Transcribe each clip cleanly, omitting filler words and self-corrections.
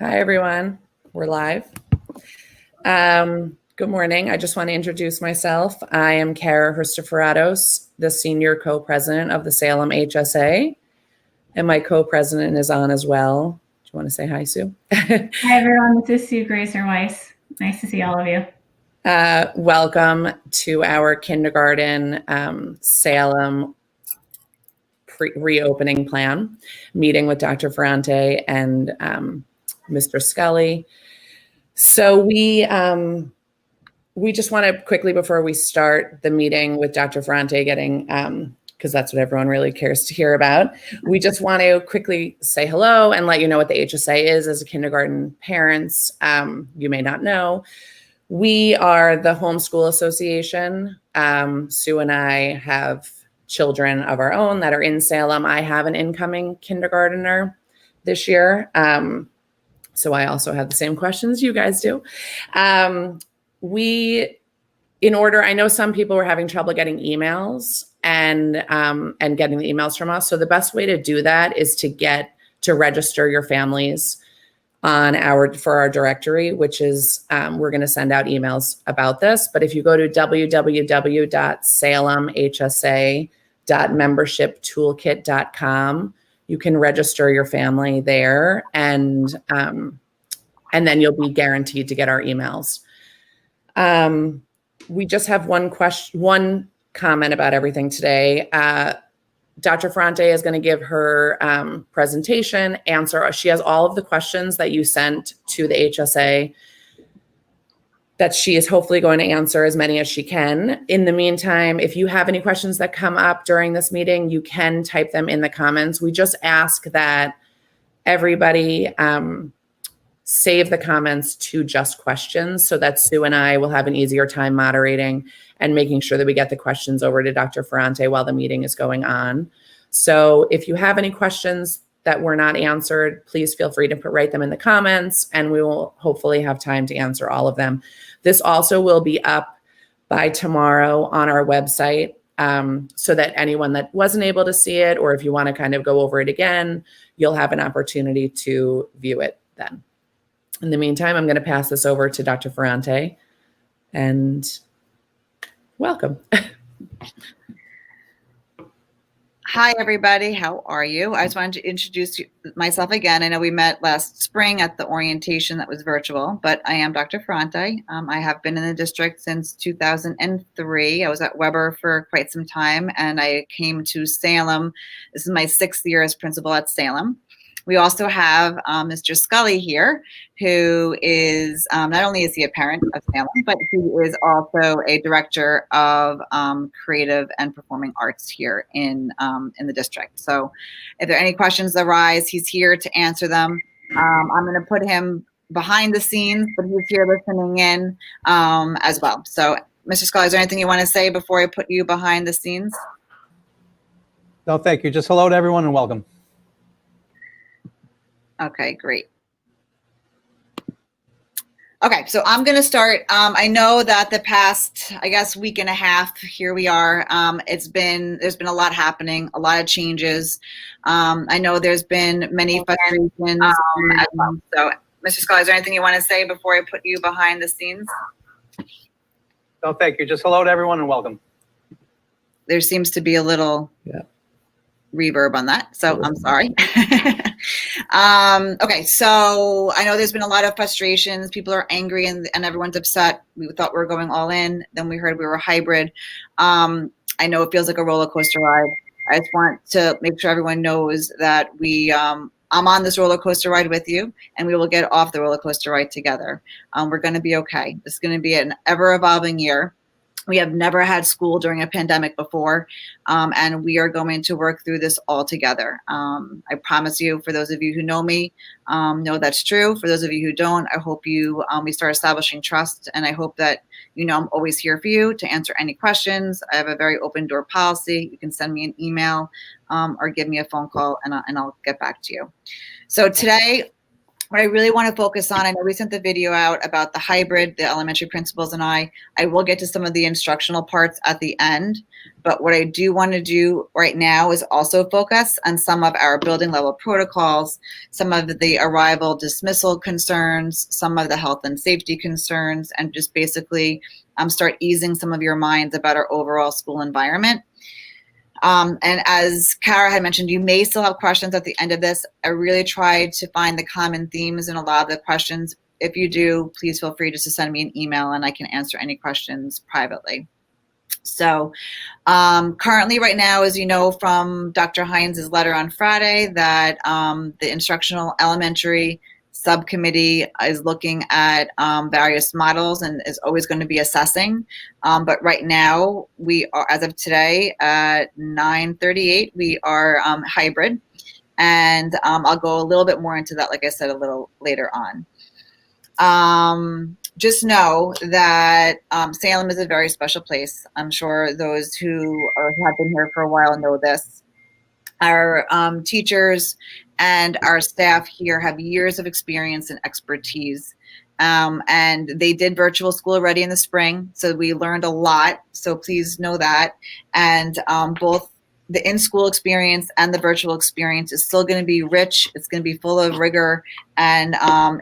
Hi, everyone. We're live. Good morning. I just want to introduce myself. I am Kara Hristoforatos, the Senior Co-President of the Salem HSA, and my co-president is on as well. Do you want to say hi, Sue? Hi, everyone. This is Sue Grazer-Weiss. Nice to see all of you. Welcome to our kindergarten Salem reopening plan meeting with Dr. Ferrante and Mr. Scully. So we just want to quickly, before we start the meeting with Dr. Ferrante getting, because that's what everyone really cares to hear about, we just want to quickly say hello and let you know what the HSA is as a kindergarten parents. You may not know. We are the Homeschool Association. Sue and I have children of our own that are in Salem. I have an incoming kindergartner this year. So I also have the same questions you guys do. I know some people were having trouble getting emails and getting the emails from us. So the best way to do that is to register your families for our directory, which is, we're going to send out emails about this. But if you go to www.salemhsa.membershiptoolkit.com, you can register your family there, and then you'll be guaranteed to get our emails. We just have one comment about everything today. Dr. Ferrante is going to give her presentation, answer. She has all of the questions that you sent to the HSA that she is hopefully going to answer as many as she can. In the meantime, if you have any questions that come up during this meeting, you can type them in the comments. We just ask that everybody save the comments to just questions so that Sue and I will have an easier time moderating and making sure that we get the questions over to Dr. Ferrante while the meeting is going on. So if you have any questions that were not answered, please feel free to write them in the comments, and we will hopefully have time to answer all of them. This also will be up by tomorrow on our website, so that anyone that wasn't able to see it, or if you want to kind of go over it again, you'll have an opportunity to view it then. In the meantime, I'm going to pass this over to Dr. Ferrante, and welcome. Hi, everybody. How are you? I just wanted to introduce myself again. I know we met last spring at the orientation that was virtual, but I am Dr. Ferrante. I have been in the district since 2003. I was at Weber for quite some time, and I came to Salem. This is my 6th year as principal at Salem. We also have Mr. Scully here, who is, not only is he a parent of Salem, but he is also a director of creative and performing arts here in the district. So if there are any questions that arise, he's here to answer them. I'm going to put him behind the scenes, but he's here listening in as well. So Mr. Scully, is there anything you want to say before I put you behind the scenes? No, thank you. Just hello to everyone and welcome. Okay, great. Okay, so I'm going to start. I know that the past, I guess, week and a half, here we are. There's been a lot happening, a lot of changes. I know there's been many frustrations. So, Mr. Scott, is there anything you want to say before I put you behind the scenes? No, thank you. Just hello to everyone and welcome. There seems to be a little reverb on that, so I'm sorry. Okay, so I know there's been a lot of frustrations. People are angry and everyone's upset. We thought we were going all in. Then we heard we were hybrid. I know it feels like a roller coaster ride. I just want to make sure everyone knows that I'm on this roller coaster ride with you, and we will get off the roller coaster ride together. We're going to be okay. This is going to be an ever evolving year. We have never had school during a pandemic before, and we are going to work through this all together. I promise you, for those of you who know me, know that's true. For those of you who don't, I hope we start establishing trust, and I hope that I'm always here for you to answer any questions. I have a very open door policy. You can send me an email or give me a phone call, and I'll get back to you. So today, what I really want to focus on, I know we sent the video out about the hybrid, the elementary principals and I will get to some of the instructional parts at the end, but what I do want to do right now is also focus on some of our building level protocols, some of the arrival dismissal concerns, some of the health and safety concerns, and just basically start easing some of your minds about our overall school environment. And as Kara had mentioned, you may still have questions at the end of this. I really tried to find the common themes in a lot of the questions. If you do, please feel free just to send me an email and I can answer any questions privately. So currently right now, as you know from Dr. Hines' letter on Friday, that the instructional elementary subcommittee is looking at various models and is always going to be assessing. But right now, we are, as of today at 9:38, we are hybrid. And I'll go a little bit more into that, like I said, a little later on. Just know that Salem is a very special place. I'm sure those who have been here for a while know this. Our teachers and our staff here have years of experience and expertise. And they did virtual school already in the spring, so we learned a lot. So please know that. And both the in-school experience and the virtual experience is still going to be rich. It's going to be full of rigor, and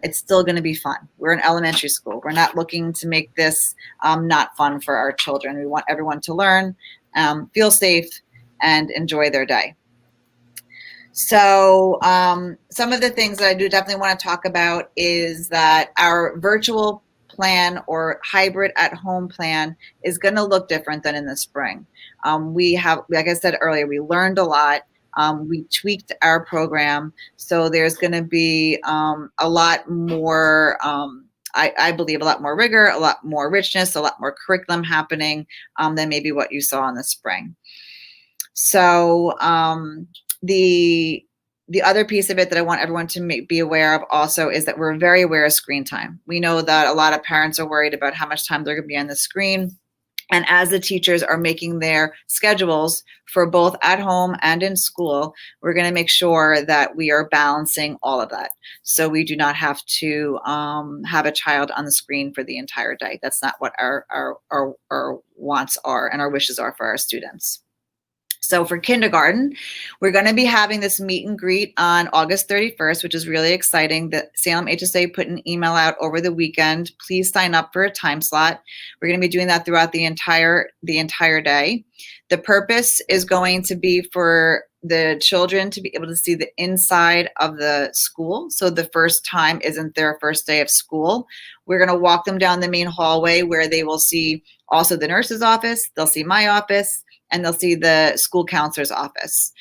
it's still going to be fun. We're an elementary school. We're not looking to make this not fun for our children. We want everyone to learn, feel safe, and enjoy their day. So some of the things that I do definitely want to talk about is that our virtual plan or hybrid at home plan is going to look different than in the spring. We have, like I said earlier, we learned a lot. We tweaked our program. So there's going to be a lot more, I believe, a lot more rigor, a lot more richness, a lot more curriculum happening than maybe what you saw in the spring. So the other piece of it that I want everyone to be aware of also is that we're very aware of screen time. We know that a lot of parents are worried about how much time they're going to be on the screen. And as the teachers are making their schedules for both at home and in school, we're going to make sure that we are balancing all of that. So we do not have to have a child on the screen for the entire day. That's not what our wants are and our wishes are for our students. So for kindergarten, we're going to be having this meet and greet on August 31st, which is really exciting. The Salem HSA put an email out over the weekend. Please sign up for a time slot. We're going to be doing that throughout the entire day. The purpose is going to be for the children to be able to see the inside of the school. So the first time isn't their first day of school. We're going to walk them down the main hallway where they will see also the nurse's office. They'll see my office, and they'll see the school counselor's office.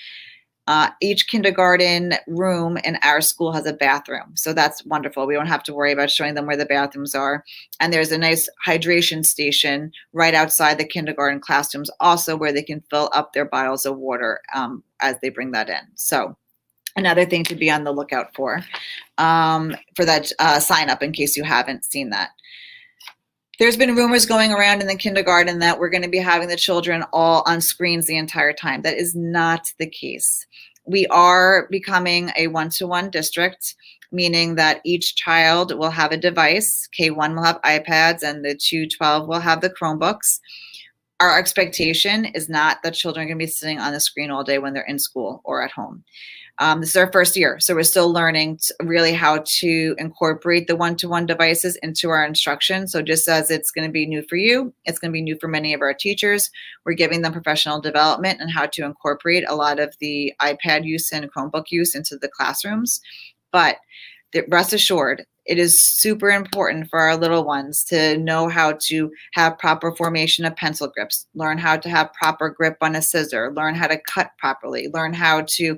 Each kindergarten room in our school has a bathroom. So that's wonderful. We don't have to worry about showing them where the bathrooms are. And there's a nice hydration station right outside the kindergarten classrooms also, where they can fill up their bottles of water as they bring that in. So another thing to be on the lookout for that sign up in case you haven't seen that. There's been rumors going around in the kindergarten that we're going to be having the children all on screens the entire time. That is not the case. We are becoming a one-to-one district, meaning that each child will have a device. K1 will have iPads and the 212 will have the Chromebooks. Our expectation is not that children are going to be sitting on the screen all day when they're in school or at home. This is our first year, so we're still learning really how to incorporate the one-to-one devices into our instruction. So just as it's going to be new for you, it's going to be new for many of our teachers. We're giving them professional development and how to incorporate a lot of the iPad use and Chromebook use into the classrooms. But rest assured, it is super important for our little ones to know how to have proper formation of pencil grips, learn how to have proper grip on a scissor, learn how to cut properly, learn how to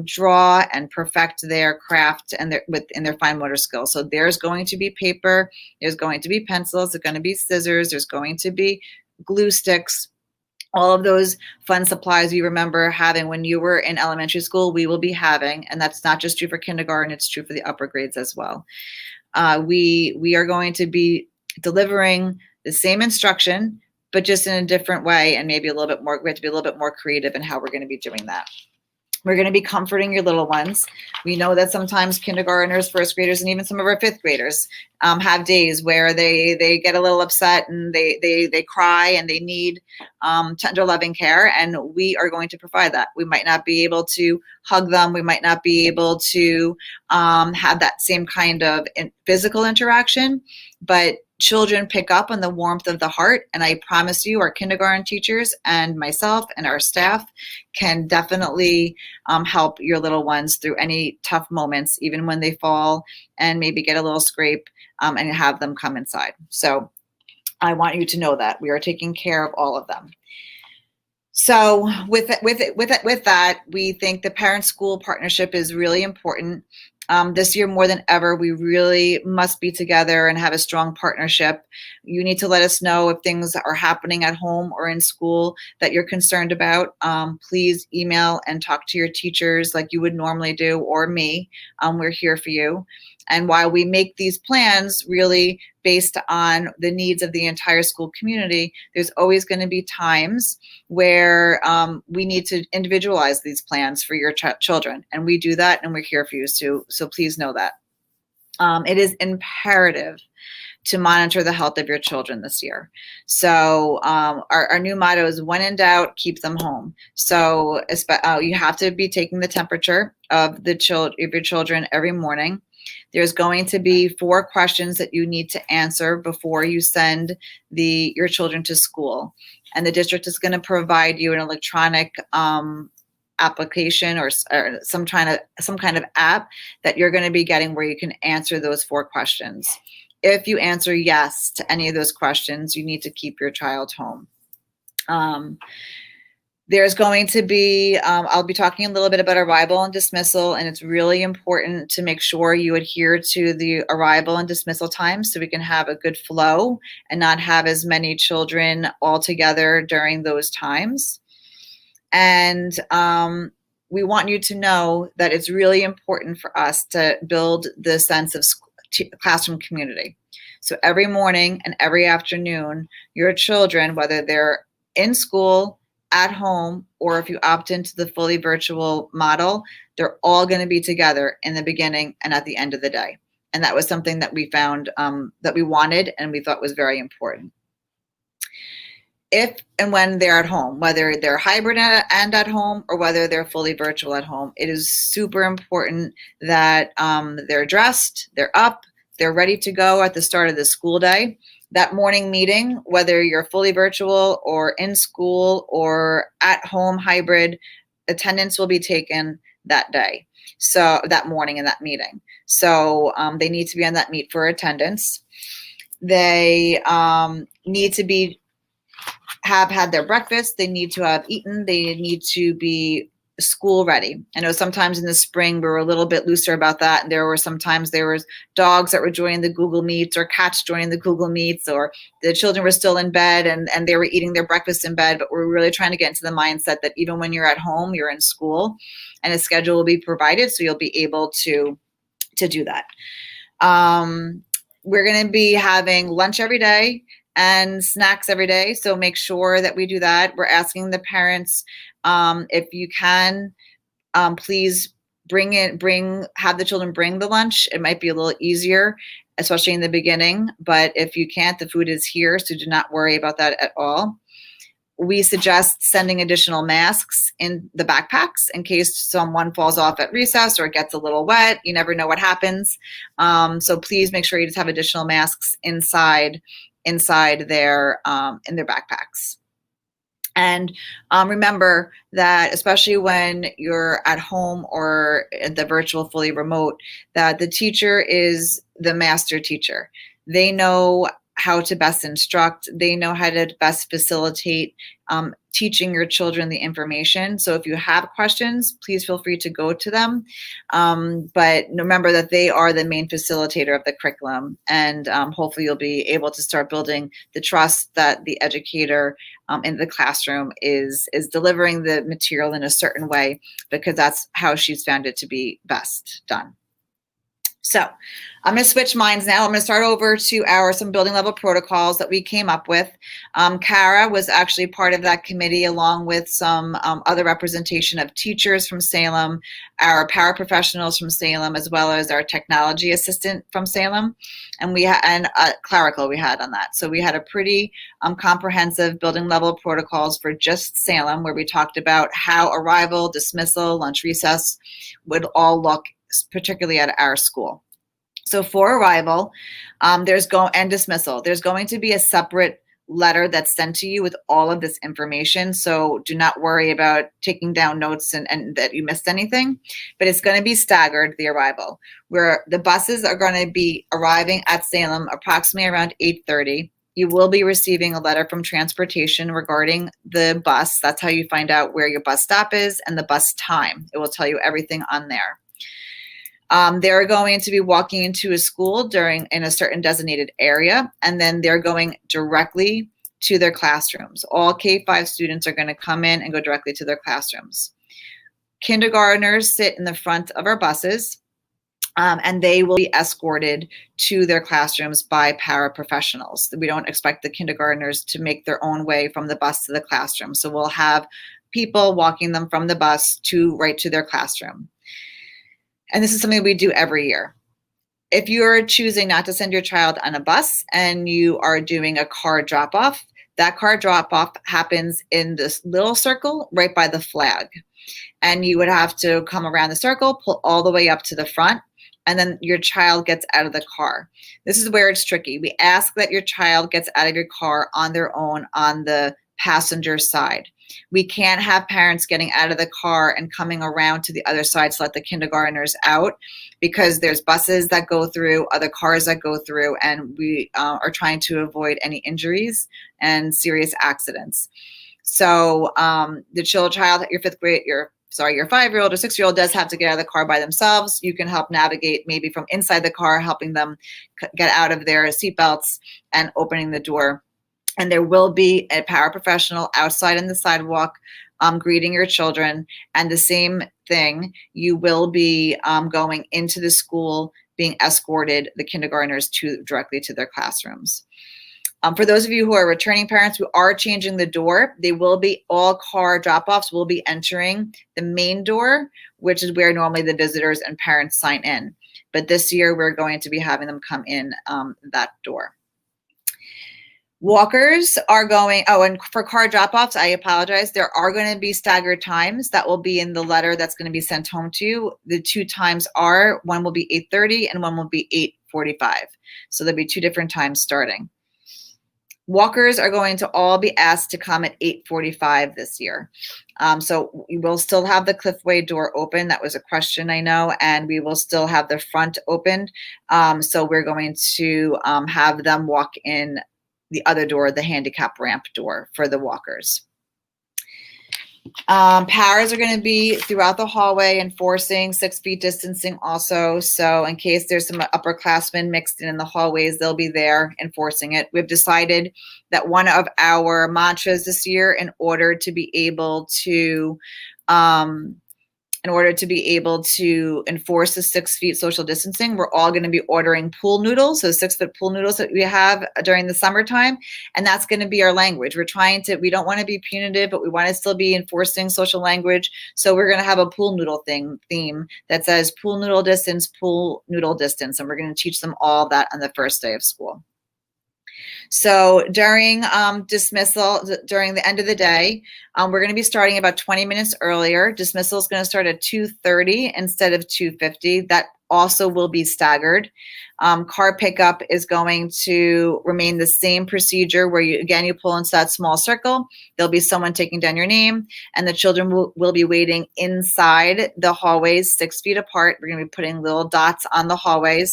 draw and perfect their craft and their fine motor skills. So there's going to be paper, there's going to be pencils, there's going to be scissors, there's going to be glue sticks. All of those fun supplies you remember having when you were in elementary school, we will be having, and that's not just true for kindergarten, it's true for the upper grades as well. We are going to be delivering the same instruction, but just in a different way, and maybe a little bit more, we have to be a little bit more creative in how we're going to be doing that. We're going to be comforting your little ones. We know that sometimes kindergartners, first graders, and even some of our fifth graders have days where they get a little upset and they cry and they need tender, loving care. And we are going to provide that. We might not be able to hug them. We might not be able to have that same kind of physical interaction, but children pick up on the warmth of the heart. And I promise you, our kindergarten teachers and myself and our staff can definitely help your little ones through any tough moments, even when they fall and maybe get a little scrape, and have them come inside. So I want you to know that we are taking care of all of them. So with that, we think the parent-school partnership is really important. This year more than ever, we really must be together and have a strong partnership. You need to let us know if things are happening at home or in school that you're concerned about. Please email and talk to your teachers like you would normally do, or me. We're here for you. And while we make these plans really based on the needs of the entire school community, there's always going to be times where we need to individualize these plans for your children. And we do that, and we're here for you. So please know that. It is imperative to monitor the health of your children this year. So our new motto is, when in doubt, keep them home. So you have to be taking the temperature of your children every morning. There's going to be 4 questions that you need to answer before you send your children to school. And the district is going to provide you an electronic application or some kind of app that you're going to be getting where you can answer those 4 questions. If you answer yes to any of those questions, you need to keep your child home. There's going to be, I'll be talking a little bit about arrival and dismissal, and it's really important to make sure you adhere to the arrival and dismissal times so we can have a good flow and not have as many children all together during those times. And we want you to know that it's really important for us to build the sense of classroom community. So every morning and every afternoon, your children, whether they're in school, at home, or if you opt into the fully virtual model, they're all going to be together in the beginning and at the end of the day. And that was something that we found that we wanted and we thought was very important. If and when they're at home, whether they're hybrid and at home or whether they're fully virtual at home, it is super important that they're dressed, they're up, they're ready to go at the start of the school day. That morning meeting, whether you're fully virtual or in school or at home hybrid, attendance will be taken that day. So that morning in that meeting. So they need to be on that meet for attendance. They need to have had their breakfast. They need to have eaten. They need to be school ready. I know sometimes in the spring we were a little bit looser about that. And there was dogs that were joining the Google Meets or cats joining the Google Meets, or the children were still in bed and they were eating their breakfast in bed. But we're really trying to get into the mindset that even when you're at home, you're in school and a schedule will be provided. So you'll be able to do that. We're going to be having lunch every day and snacks every day. So make sure that we do that. We're asking the parents, if you can, please have the children bring the lunch. It might be a little easier, especially in the beginning, but if you can't, the food is here. So do not worry about that at all. We suggest sending additional masks in the backpacks in case someone falls off at recess or gets a little wet. You never know what happens. So please make sure you just have additional masks inside their in their backpacks. And remember that especially when you're at home or the virtual fully remote, that the teacher is the master teacher. They know how to best instruct. They know how to best facilitate teaching your children the information. So if you have questions, please feel free to go to them. But remember that they are the main facilitator of the curriculum. And hopefully you'll be able to start building the trust that the educator in the classroom is delivering the material in a certain way, because that's how she's found it to be best done. So I'm going to switch minds now. I'm going to start over to some building level protocols that we came up with. Kara was actually part of that committee, along with some other representation of teachers from Salem, our paraprofessionals from Salem, as well as our technology assistant from Salem, and clerical we had on that. So we had a pretty comprehensive building level protocols for just Salem, where we talked about how arrival, dismissal, lunch recess would all look, particularly at our school. So for arrival, and dismissal, there's going to be a separate letter that's sent to you with all of this information. So do not worry about taking down notes and that you missed anything, but it's going to be staggered, the arrival, where the buses are going to be arriving at Salem approximately around 8:30. You will be receiving a letter from transportation regarding the bus. That's how you find out where your bus stop is and the bus time. It will tell you everything on there. They're going to be walking into a school in a certain designated area, and then they're going directly to their classrooms. All K-5 students are going to come in and go directly to their classrooms. Kindergartners sit in the front of our buses, and they will be escorted to their classrooms by paraprofessionals. We don't expect the kindergartners to make their own way from the bus to the classroom. So we'll have people walking them from the bus right to their classroom. And this is something we do every year. If you're choosing not to send your child on a bus and you are doing a car drop-off, that car drop-off happens in this little circle right by the flag. And you would have to come around the circle, pull all the way up to the front, and then your child gets out of the car. This is where it's tricky. We ask that your child gets out of your car on their own on the passenger side. We can't have parents getting out of the car and coming around to the other side to let the kindergartners out, because there's buses that go through, other cars that go through, and we are trying to avoid any injuries and serious accidents. So the child, your 5-year-old or 6-year-old does have to get out of the car by themselves. You can help navigate maybe from inside the car, helping them get out of their seatbelts and opening the door. And there will be a paraprofessional outside on the sidewalk greeting your children. And the same thing, you will be going into the school, being escorted, the kindergartners, directly to their classrooms. For those of you who are returning parents, we are changing the door. All car drop-offs will be entering the main door, which is where normally the visitors and parents sign in. But this year, we're going to be having them come in that door. Walkers are going, and for car drop-offs, I apologize, there are going to be staggered times that will be in the letter that's going to be sent home to you. The two times one will be 8:30 and one will be 8:45. So there'll be two different times starting. Walkers are going to all be asked to come at 8:45 this year. So we will still have the Cliffway door open. That was a question, I know, and we will still have the front opened. So we're going to have them walk in the other door, the handicap ramp door for the walkers. Paras are going to be throughout the hallway enforcing 6 feet distancing also. So in case there's some upperclassmen mixed in the hallways, they'll be there enforcing it. We've decided that one of our mantras this year, in order to be able to enforce the 6 feet social distancing, we're all going to be ordering pool noodles, so 6-foot pool noodles that we have during the summertime, and that's going to be our language. We don't want to be punitive, but we want to still be enforcing social language, so we're going to have a pool noodle theme that says pool noodle distance, and we're going to teach them all that on the first day of school. So during dismissal, during the end of the day, we're going to be starting about 20 minutes earlier. Dismissal is going to start at 2:30 instead of 2:50. That also will be staggered. Car pickup is going to remain the same procedure where you pull into that small circle. There'll be someone taking down your name, and the children will be waiting inside the hallways 6 feet apart. We're going to be putting little dots on the hallway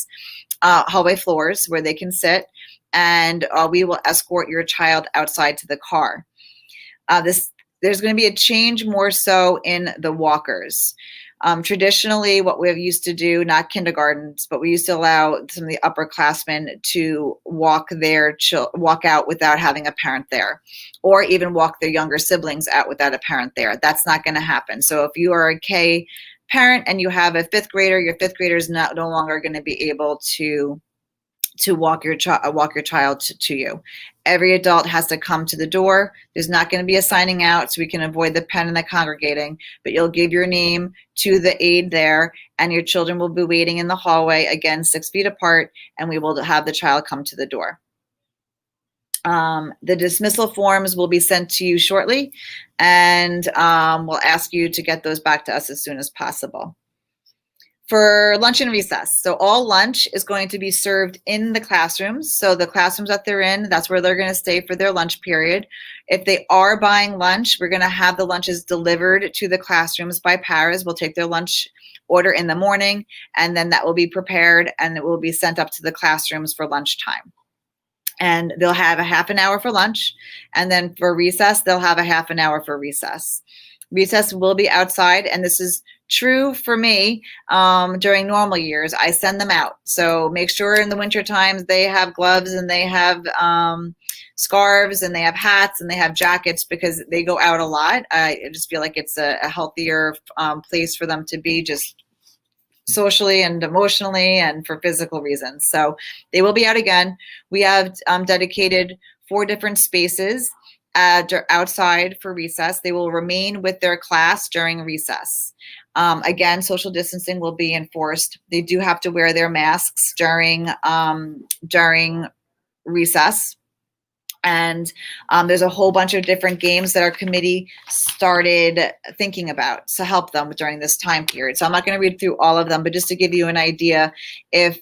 floors where they can sit. And we will escort your child outside to the car. There's going to be a change more so in the walkers. Traditionally, what we have used to do, not kindergartens, but we used to allow some of the upperclassmen to walk out without having a parent there, or even walk their younger siblings out without a parent there. That's not going to happen. So if you are a parent and you have a fifth grader, your fifth grader is no longer going to be able to walk your child to you. Every adult has to come to the door. There's not going to be a signing out, so we can avoid the pen and the congregating, but you'll give your name to the aide there, and your children will be waiting in the hallway, again, 6 feet apart, and we will have the child come to the door. The dismissal forms will be sent to you shortly, and we'll ask you to get those back to us as soon as possible. For lunch and recess, so all lunch is going to be served in the classrooms. So the classrooms that they're in, that's where they're going to stay for their lunch period. If they are buying lunch, we're going to have the lunches delivered to the classrooms by paras. We'll take their lunch order in the morning, and then that will be prepared and it will be sent up to the classrooms for lunchtime. And they'll have a half an hour for lunch, and then for recess, they'll have a half an hour for recess. Recess will be outside, and this is true for me during normal years. I send them out. So make sure in the winter times they have gloves and they have scarves and they have hats and they have jackets, because they go out a lot. I just feel like it's a healthier place for them to be, just socially and emotionally and for physical reasons. So they will be out again. We have dedicated 4 different spaces outside for recess. They will remain with their class during recess. Again, social distancing will be enforced. They do have to wear their masks during recess. And there's a whole bunch of different games that our committee started thinking about to help them during this time period. So I'm not going to read through all of them, but just to give you an idea, if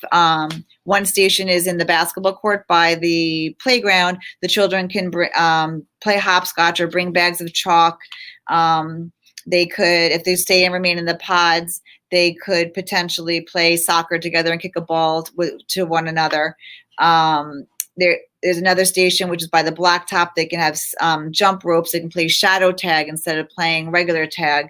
one station is in the basketball court by the playground, the children can play hopscotch or bring bags of chalk. They could, if they stay and remain in the pods, they could potentially play soccer together and kick a ball to one another. There's another station which is by the blacktop. They can have jump ropes. They can play shadow tag instead of playing regular tag.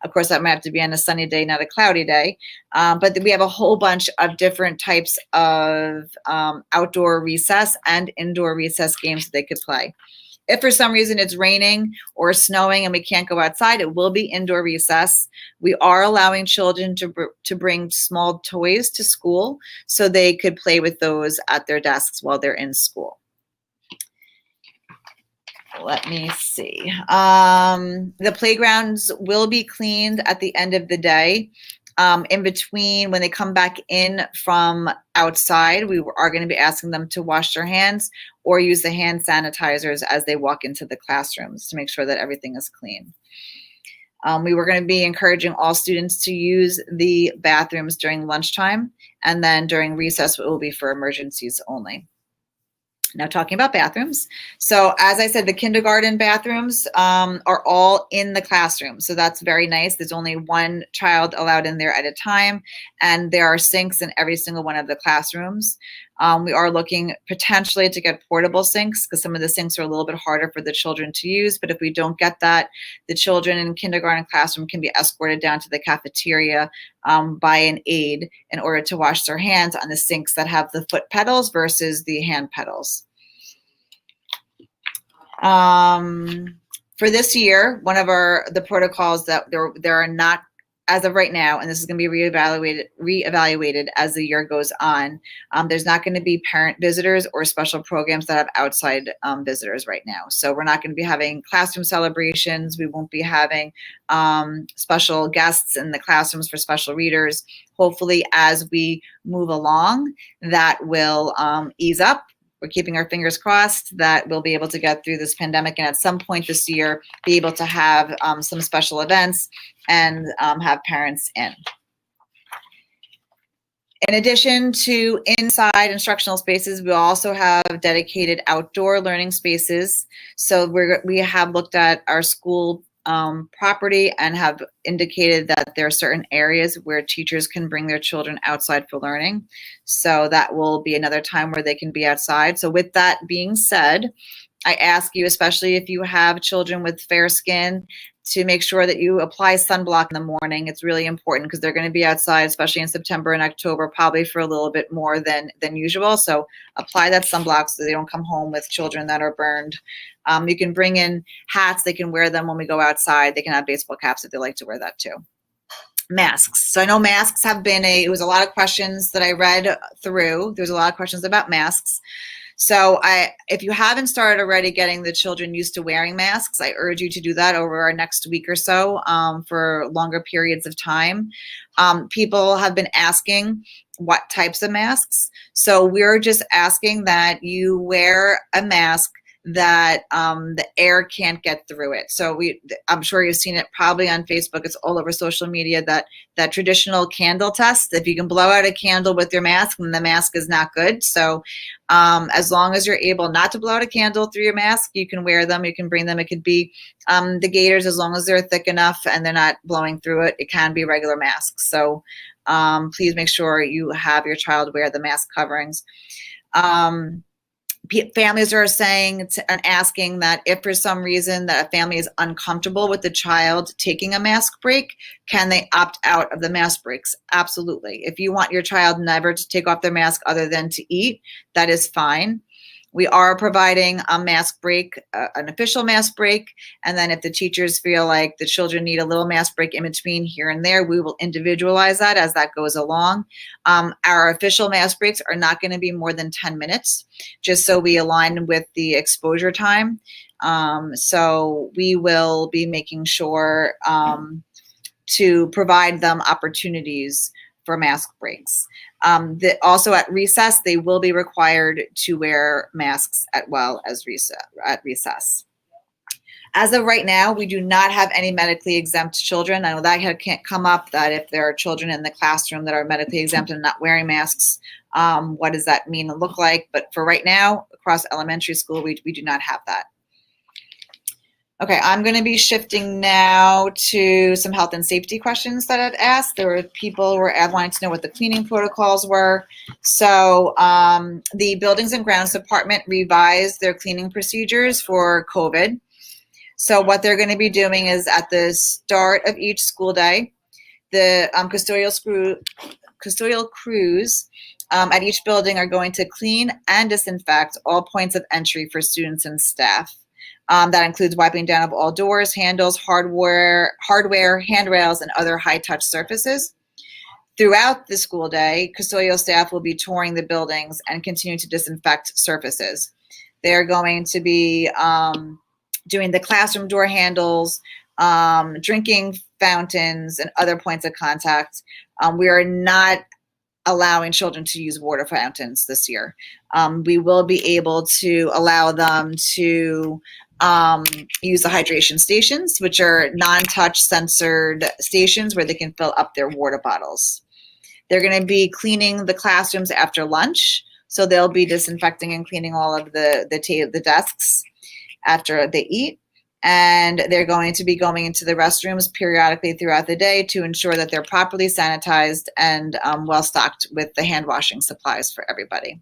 Of course, that might have to be on a sunny day, not a cloudy day. But we have a whole bunch of different types of outdoor recess and indoor recess games that they could play. If for some reason it's raining or snowing and we can't go outside, it will be indoor recess. We are allowing children to bring small toys to school so they could play with those at their desks while they're in school. Let me see. The playgrounds will be cleaned at the end of the day. In between, when they come back in from outside, we are going to be asking them to wash their hands or use the hand sanitizers as they walk into the classrooms to make sure that everything is clean. We were going to be encouraging all students to use the bathrooms during lunchtime, and then during recess, it will be for emergencies only. Now, talking about bathrooms. So as I said, the kindergarten bathrooms are all in the classroom. So that's very nice. There's only one child allowed in there at a time, and there are sinks in every single one of the classrooms. We are looking potentially to get portable sinks, because some of the sinks are a little bit harder for the children to use. But if we don't get that, the children in kindergarten classroom can be escorted down to the cafeteria by an aide in order to wash their hands on the sinks that have the foot pedals versus the hand pedals. For this year, one of the protocols that there are not, as of right now, and this is going to be reevaluated as the year goes on, there's not going to be parent visitors or special programs that have outside visitors right now. So we're not going to be having classroom celebrations. We won't be having special guests in the classrooms for special readers. Hopefully, as we move along, that will ease up. We're keeping our fingers crossed that we'll be able to get through this pandemic, and at some point this year, be able to have some special events and have parents in. In addition to inside instructional spaces, we also have dedicated outdoor learning spaces. So we have looked at our school property and have indicated that there are certain areas where teachers can bring their children outside for learning. So that will be another time where they can be outside. So with that being said, I ask you, especially if you have children with fair skin, to make sure that you apply sunblock in the morning. It's really important because they're going to be outside, especially in September and October, probably for a little bit more than usual. So apply that sunblock so they don't come home with children that are burned. You can bring in hats. They can wear them when we go outside. They can have baseball caps if they like to wear that too. masks. So I know masks have been it was a lot of questions that I read through. There's a lot of questions about masks. So if you haven't started already getting the children used to wearing masks, I urge you to do that over our next week or so for longer periods of time. People have been asking what types of masks. So we're just asking that you wear a mask that the air can't get through it. So I'm sure you've seen it probably on Facebook. It's all over social media, that traditional candle test. If you can blow out a candle with your mask, then the mask is not good. So as long as you're able not to blow out a candle through your mask, you can wear them. You can bring them. It could be the gaiters, as long as they're thick enough and they're not blowing through it. It can be regular masks. So please make sure you have your child wear the mask coverings. Families are saying and asking that if for some reason that a family is uncomfortable with the child taking a mask break, can they opt out of the mask breaks? Absolutely. If you want your child never to take off their mask other than to eat, that is fine. We are providing a mask break, an official mask break. And then if the teachers feel like the children need a little mask break in between here and there, we will individualize that as that goes along. Our official mask breaks are not going to be more than 10 minutes, just so we align with the exposure time. So we will be making sure to provide them opportunities for mask breaks. Also at recess, they will be required to wear masks at recess. As of right now, we do not have any medically exempt children. I know that can't come up, that if there are children in the classroom that are medically exempt and not wearing masks, what does that mean and look like? But for right now, across elementary school, we do not have that. Okay, I'm going to be shifting now to some health and safety questions that I'd asked. There were people who were wanting to know what the cleaning protocols were. So the Buildings and Grounds Department revised their cleaning procedures for COVID. So what they're going to be doing is at the start of each school day, the custodial crews at each building are going to clean and disinfect all points of entry for students and staff. That includes wiping down of all doors, handles, hardware, handrails, and other high-touch surfaces. Throughout the school day, custodial staff will be touring the buildings and continue to disinfect surfaces. They're going to be doing the classroom door handles, drinking fountains, and other points of contact. We are not allowing children to use water fountains this year. We will be able to allow them to use the hydration stations, which are non-touch censored stations where they can fill up their water bottles. They're going to be cleaning the classrooms after lunch. So they'll be disinfecting and cleaning all of the desks after they eat. And they're going to be going into the restrooms periodically throughout the day to ensure that they're properly sanitized and well stocked with the hand washing supplies for everybody.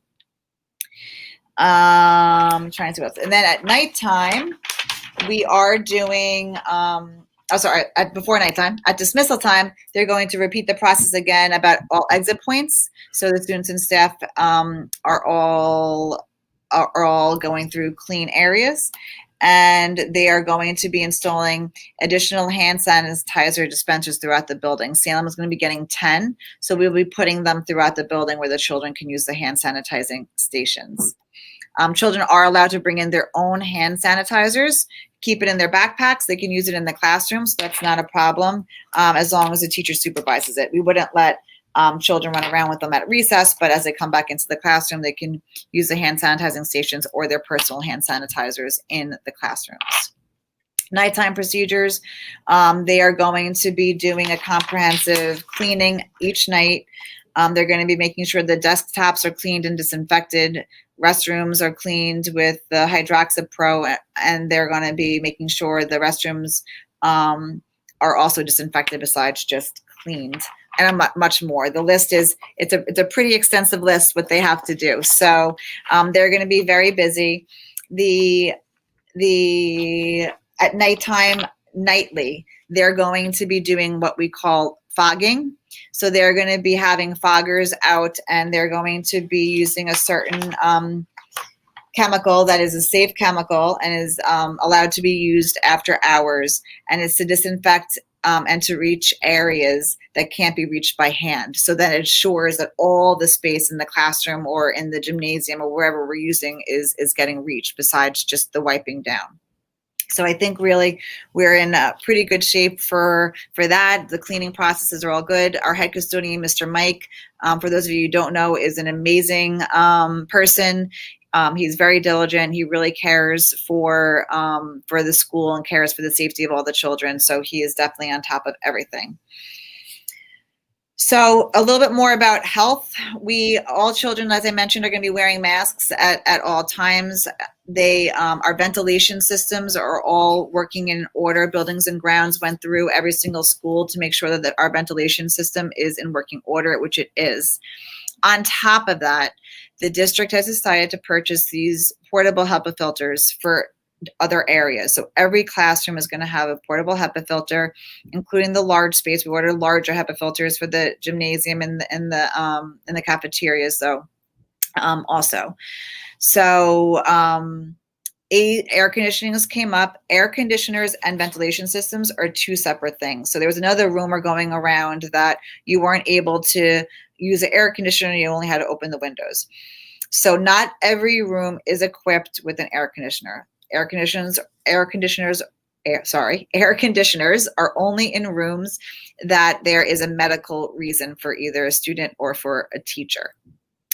I'm trying to see what else. And then at nighttime, we are doing, before nighttime, at dismissal time, they're going to repeat the process again about all exit points. So the students and staff are all going through clean areas. And they are going to be installing additional hand sanitizer dispensers throughout the building. Salem is going to be getting 10, so we'll be putting them throughout the building where the children can use the hand sanitizing stations. Children are allowed to bring in their own hand sanitizers, keep it in their backpacks. They can use it in the classroom, so that's not a problem, as long as the teacher supervises it. We wouldn't let children run around with them at recess, but as they come back into the classroom, they can use the hand sanitizing stations or their personal hand sanitizers in the classrooms. Nighttime procedures, they are going to be doing a comprehensive cleaning each night. They're going to be making sure the desktops are cleaned and disinfected. Restrooms are cleaned with the Hydroxid Pro, and they're going to be making sure the restrooms are also disinfected besides just cleaned. And much more. The list it's a pretty extensive list what they have to do. So they're going to be very busy. At nighttime, nightly, they're going to be doing what we call fogging. So they're going to be having foggers out, and they're going to be using a certain chemical that is a safe chemical and is allowed to be used after hours, and it's to disinfect and to reach areas that can't be reached by hand. So that it ensures that all the space in the classroom or in the gymnasium or wherever we're using is getting reached besides just the wiping down. So I think really we're in pretty good shape for that. The cleaning processes are all good. Our head custodian, Mr. Mike, for those of you who don't know, is an amazing person. He's very diligent. He really cares for the school and cares for the safety of all the children. So he is definitely on top of everything. So a little bit more about health. All children, as I mentioned, are going to be wearing masks at all times. Our ventilation systems are all working in order. Buildings and Grounds went through every single school to make sure that our ventilation system is in working order, which it is. On top of that, the district has decided to purchase these portable HEPA filters for other areas. So every classroom is going to have a portable HEPA filter, including the large space. We ordered larger HEPA filters for the gymnasium and the cafeterias, though. Also, so air conditionings came up. Air conditioners and ventilation systems are two separate things. So there was another rumor going around that you weren't able to use an air conditioner; you only had to open the windows. So not every room is equipped with an air conditioner. Air conditioners are only in rooms that there is a medical reason for either a student or for a teacher.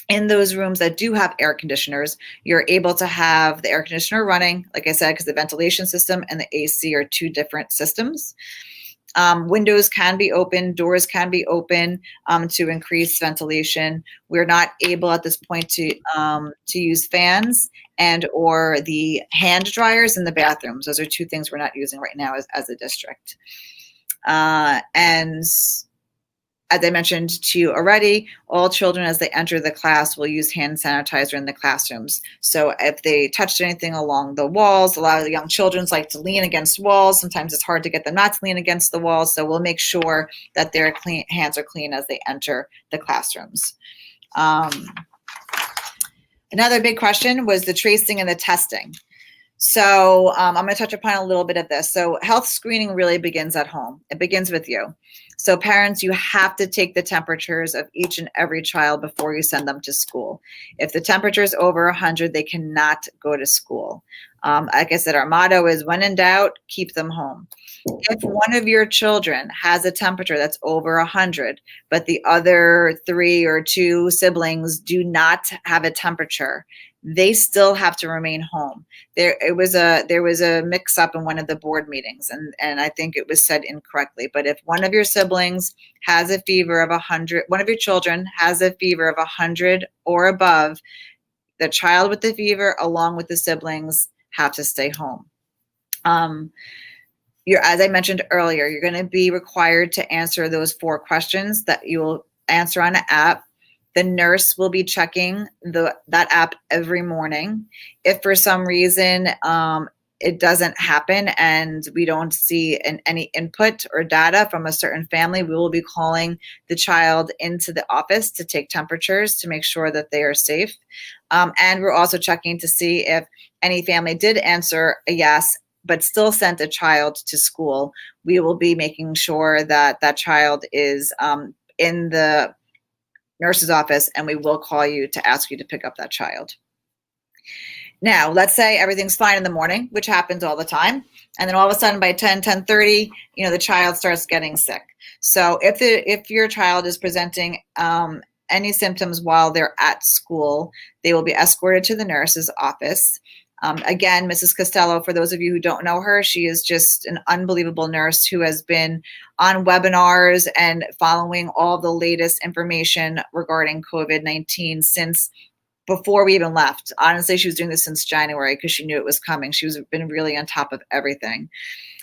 In those rooms that do have air conditioners, you're able to have the air conditioner running, like I said, because the ventilation system and the AC are two different systems. Windows can be open, doors can be open to increase ventilation. We're not able at this point to use fans and or the hand dryers in the bathrooms. Those are two things we're not using right now as a district. And as I mentioned to you already, all children as they enter the class will use hand sanitizer in the classrooms. So if they touched anything along the walls, a lot of the young children like to lean against walls. Sometimes it's hard to get them not to lean against the walls. So we'll make sure that their hands are clean as they enter the classrooms. Another big question was the tracing and the testing. So I'm going to touch upon a little bit of this. So health screening really begins at home. It begins with you. So parents, you have to take the temperatures of each and every child before you send them to school. If the temperature is over 100, they cannot go to school. Like I said, our motto is when in doubt, keep them home. If one of your children has a temperature that's over 100, but the other 3 or 2 siblings do not have a temperature, they still have to remain home. There was a mix up in one of the board meetings, and I think it was said incorrectly. But if one of your siblings has a fever of 100, one of your children has a fever of 100 or above, the child with the fever along with the siblings have to stay home. As I mentioned earlier, you're going to be required to answer those 4 questions that you will answer on an app. The nurse will be checking that app every morning. If for some reason it doesn't happen and we don't see any input or data from a certain family, we will be calling the child into the office to take temperatures to make sure that they are safe. And we're also checking to see if any family did answer a yes, but still sent a child to school. We will be making sure that that child is in the nurse's office, and we will call you to ask you to pick up that child. Now, let's say everything's fine in the morning, which happens all the time, and then all of a sudden by 10:30, the child starts getting sick. So if your child is presenting any symptoms while they're at school, they will be escorted to the nurse's office. Again, Mrs. Costello, for those of you who don't know her, she is just an unbelievable nurse who has been on webinars and following all the latest information regarding COVID-19 since before we even left. Honestly, she was doing this since January because she knew it was coming. She was been really on top of everything.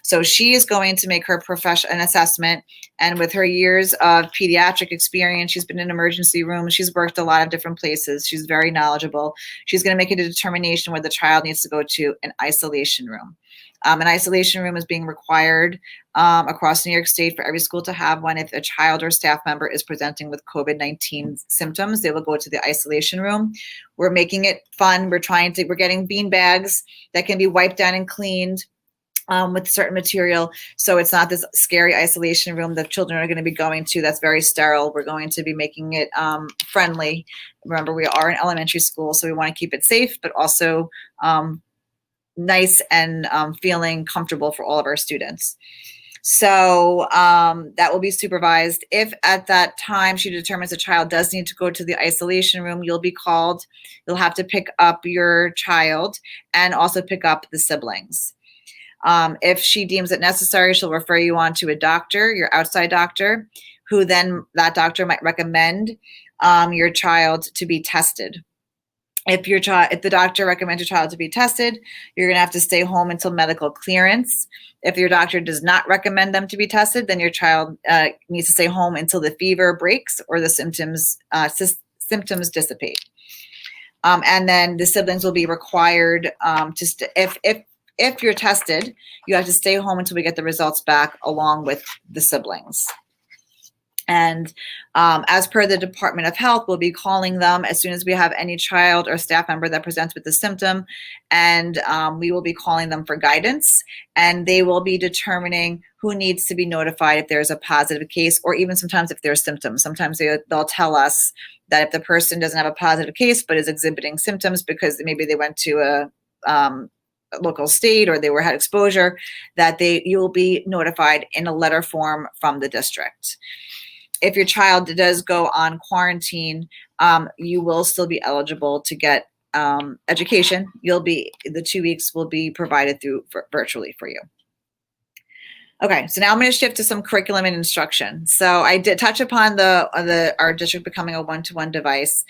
So she is going to make her an assessment, and with her years of pediatric experience, she's been in emergency rooms, she's worked a lot of different places, she's very knowledgeable. She's going to make a determination whether the child needs to go to an isolation room. An isolation room is being required across New York State for every school to have one. If a child or staff member is presenting with COVID-19 symptoms, they will go to the isolation room. We're making it fun. We're getting bean bags that can be wiped down and cleaned. with certain material. So it's not this scary isolation room that children are going to be going to that's very sterile. We're going to be making it friendly. Remember, we are an elementary school, so we want to keep it safe, but also nice and feeling comfortable for all of our students. So that will be supervised. If at that time she determines a child does need to go to the isolation room, you'll be called. You'll have to pick up your child and also pick up the siblings. If she deems it necessary, she'll refer you on to a doctor, your outside doctor, who then that doctor might recommend your child to be tested. If the doctor recommends your child to be tested, you're going to have to stay home until medical clearance. If your doctor does not recommend them to be tested, then your child needs to stay home until the fever breaks or the symptoms dissipate. And then the siblings will be required if you're tested, you have to stay home until we get the results back along with the siblings. And as per the Department of Health, we'll be calling them as soon as we have any child or staff member that presents with the symptom, and we will be calling them for guidance, and they will be determining who needs to be notified if there's a positive case, or even sometimes if there's symptoms. Sometimes they'll tell us that if the person doesn't have a positive case but is exhibiting symptoms because maybe they went to a local state or they had exposure, that you will be notified in a letter form from the district. If your child does go on quarantine, you will still be eligible to get education. The 2 weeks will be provided virtually for you. Okay, so now I'm going to shift to some curriculum and instruction. So I did touch upon our district becoming a one-to-one device.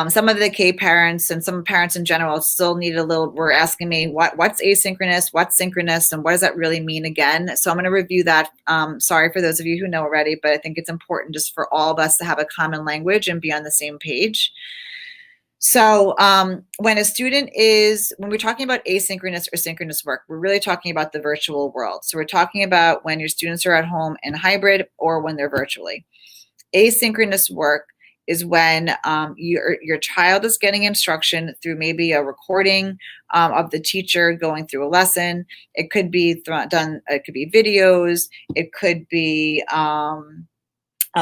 Some of the K parents and some parents in general still need were asking me what's asynchronous, what's synchronous, and what does that really mean again? So I'm going to review that. Sorry for those of you who know already, but I think it's important just for all of us to have a common language and be on the same page. So when we're talking about asynchronous or synchronous work, we're really talking about the virtual world. So we're talking about when your students are at home in hybrid or when they're virtually. Asynchronous work is when your child is getting instruction through maybe a recording of the teacher going through a lesson. It could be it could be videos. It could be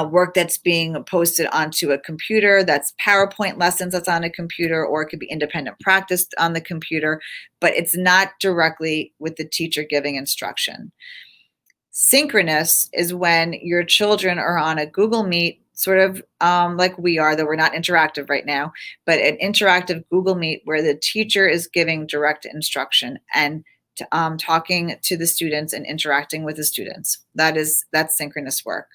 work that's being posted onto a computer, that's PowerPoint lessons that's on a computer, or it could be independent practice on the computer, but it's not directly with the teacher giving instruction. Synchronous is when your children are on a Google Meet, sort of like we are, though we're not interactive right now, but an interactive Google Meet where the teacher is giving direct instruction and talking to the students and interacting with the students. That's synchronous work.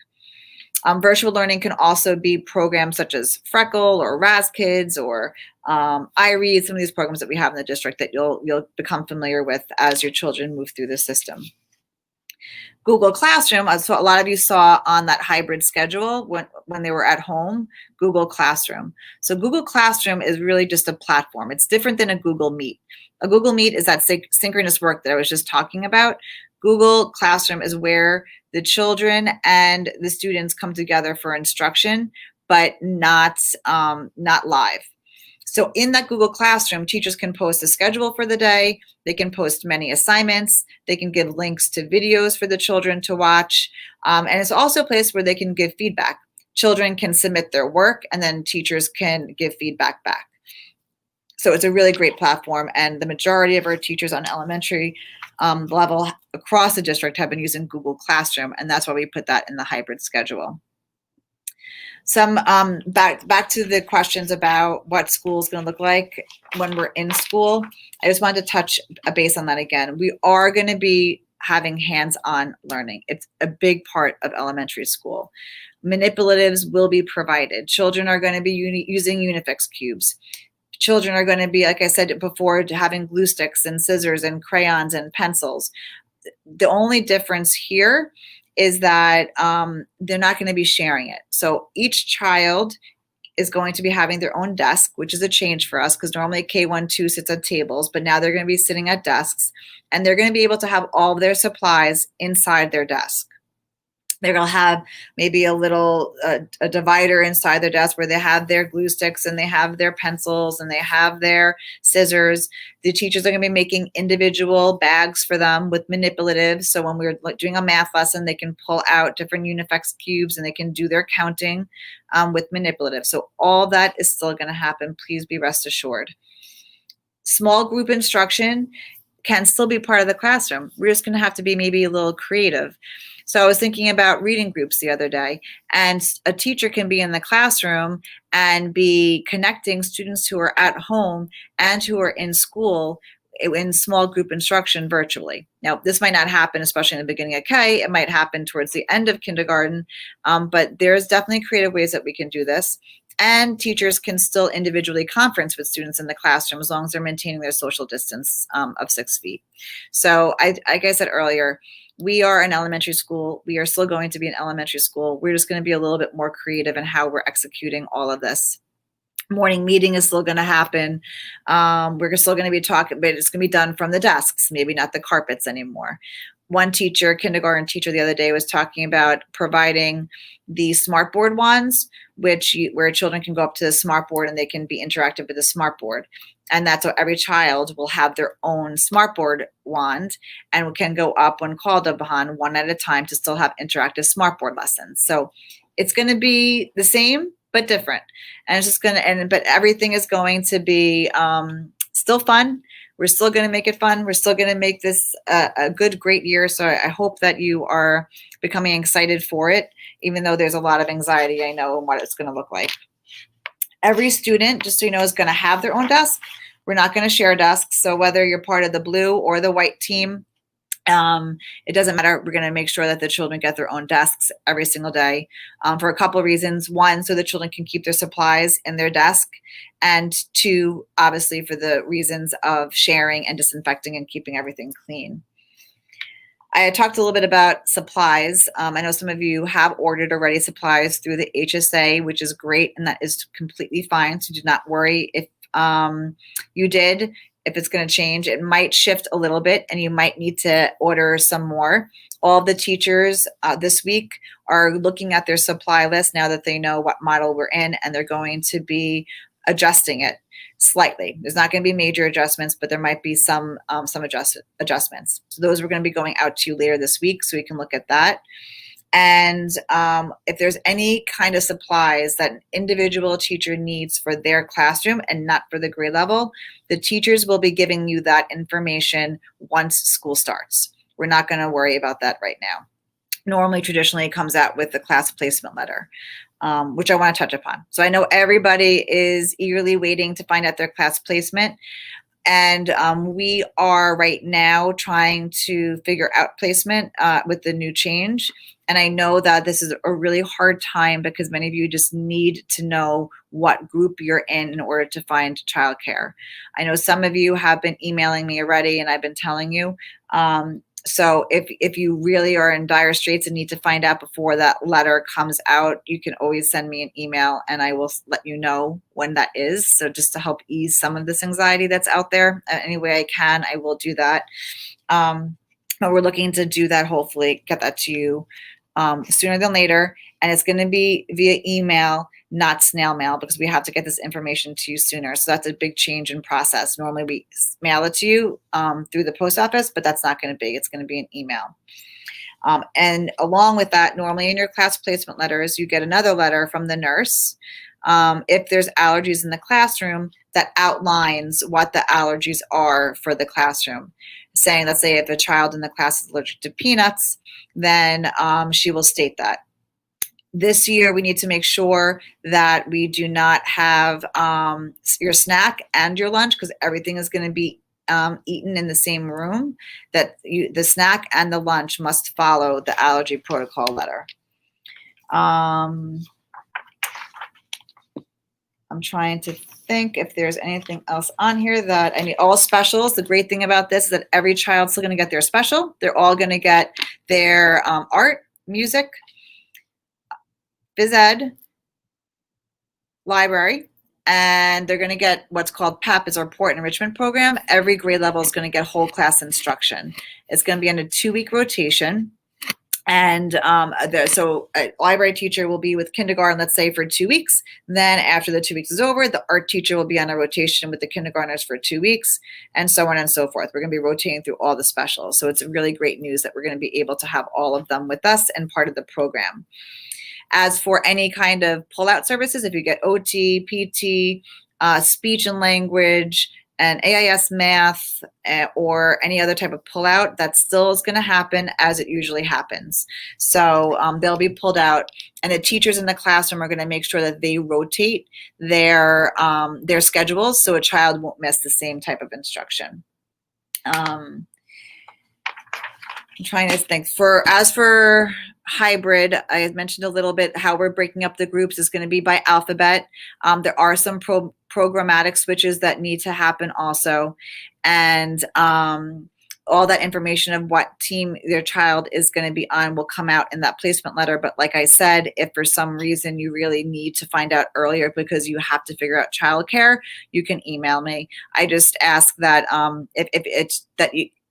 Virtual learning can also be programs such as Freckle or Raz Kids or iRead, some of these programs that we have in the district that you'll become familiar with as your children move through the system. Google Classroom, so a lot of you saw on that hybrid schedule when they were at home, Google Classroom. So Google Classroom is really just a platform. It's different than a Google Meet. A Google Meet is that synchronous work that I was just talking about. Google Classroom is where the children and the students come together for instruction, but not live. So in that Google Classroom, teachers can post a schedule for the day. They can post many assignments. They can give links to videos for the children to watch. And it's also a place where they can give feedback. Children can submit their work, and then teachers can give feedback back. So it's a really great platform, and the majority of our teachers on elementary level across the district have been using Google Classroom, and that's why we put that in the hybrid schedule. Some back to the questions about what school is going to look like when we're in school. I just wanted to touch a base on that again. We are going to be having hands-on learning. It's a big part of elementary school. Manipulatives will be provided. Children are going to be using Unifix cubes. Children are going to be, like I said before, having glue sticks and scissors and crayons and pencils. The only difference here is that they're not going to be sharing it. So each child is going to be having their own desk, which is a change for us because normally K1-2 sits at tables, but now they're going to be sitting at desks, and they're going to be able to have all of their supplies inside their desk. They're going to have maybe a little a divider inside their desk where they have their glue sticks and they have their pencils and they have their scissors. The teachers are going to be making individual bags for them with manipulatives. So when we're doing a math lesson, they can pull out different Unifex cubes and they can do their counting with manipulatives. So all that is still going to happen. Please be rest assured. Small group instruction can still be part of the classroom. We're just going to have to be maybe a little creative. So I was thinking about reading groups the other day, and a teacher can be in the classroom and be connecting students who are at home and who are in school in small group instruction virtually. Now, this might not happen, especially in the beginning of K. It might happen towards the end of kindergarten, but there's definitely creative ways that we can do this. And teachers can still individually conference with students in the classroom as long as they're maintaining their social distance of 6 feet. So like I said earlier, we are an elementary school. We are still going to be an elementary school. We're just going to be a little bit more creative in how we're executing all of this. Morning meeting is still going to happen. We're still going to be talking, but it's going to be done from the desks, maybe not the carpets anymore. One teacher, kindergarten teacher the other day, was talking about providing the smartboard wands, where children can go up to the smartboard and they can be interactive with the smartboard. And that's what every child will have their own smartboard wand and can go up when called upon one at a time to still have interactive smartboard lessons. So it's going to be the same, but different. And it's just going to, but everything is going to be still fun. We're still going to make it fun. We're still going to make this a good, great year. So I hope that you are becoming excited for it, even though there's a lot of anxiety, I know, in what it's going to look like. Every student, just so you know, is going to have their own desk. We're not going to share desks. So whether you're part of the blue or the white team, it doesn't matter. We're going to make sure that the children get their own desks every single day for a couple of reasons. One, so the children can keep their supplies in their desk. And two, obviously for the reasons of sharing and disinfecting and keeping everything clean. I had talked a little bit about supplies. I know some of you have ordered already supplies through the HSA, which is great, and that is completely fine. So do not worry if you did. If it's going to change, it might shift a little bit and you might need to order some more. All the teachers this week are looking at their supply list now that they know what model we're in, and they're going to be adjusting it slightly. There's not going to be major adjustments, but there might be some adjustments. So those we're going to be going out to you later this week, so we can look at that. And if there's any kind of supplies that an individual teacher needs for their classroom and not for the grade level, the teachers will be giving you that information once school starts. We're not going to worry about that right now. Normally, traditionally, it comes out with the class placement letter, which I want to touch upon. So I know everybody is eagerly waiting to find out their class placement. And we are right now trying to figure out placement with the new change. And I know that this is a really hard time because many of you just need to know what group you're in order to find childcare. I know some of you have been emailing me already, and I've been telling you. So if you really are in dire straits and need to find out before that letter comes out, you can always send me an email and I will let you know when that is. So just to help ease some of this anxiety that's out there, any way I can, I will do that. But we're looking to do that, hopefully get that to you sooner than later. And it's going to be via email, not snail mail, because we have to get this information to you sooner. So that's a big change in process. Normally we mail it to you through the post office, but that's not going to be. It's going to be an email. And along with that, normally in your class placement letters, you get another letter from the nurse. If there's allergies in the classroom, that outlines what the allergies are for the classroom. Saying, let's say if a child in the class is allergic to peanuts, then she will state that. This year, we need to make sure that we do not have your snack and your lunch, because everything is going to be eaten in the same room. That the snack and the lunch must follow the allergy protocol letter. I'm trying to think if there's anything else on here that I need. All specials. The great thing about this is that every child's still going to get their special. They're all going to get their art, music, phys ed, library, and they're going to get what's called PEP, is our Report Enrichment Program. Every grade level is going to get whole class instruction. It's going to be on a 2-week rotation. And so a library teacher will be with kindergarten, let's say for 2 weeks. Then after the 2 weeks is over, the art teacher will be on a rotation with the kindergartners for 2 weeks, and so on and so forth. We're going to be rotating through all the specials. So it's really great news that we're going to be able to have all of them with us and part of the program. As for any kind of pullout services, if you get OT, PT, speech and language, and AIS math, or any other type of pullout, that still is going to happen as it usually happens. So they'll be pulled out, and the teachers in the classroom are going to make sure that they rotate their schedules so a child won't miss the same type of instruction. I'm trying to think. As for hybrid, I had mentioned a little bit how we're breaking up the groups is going to be by alphabet. There are some programmatic switches that need to happen also, and all that information of what team their child is going to be on will come out in that placement letter. But like I said, if for some reason you really need to find out earlier because you have to figure out childcare, you can email me. I just ask that if it's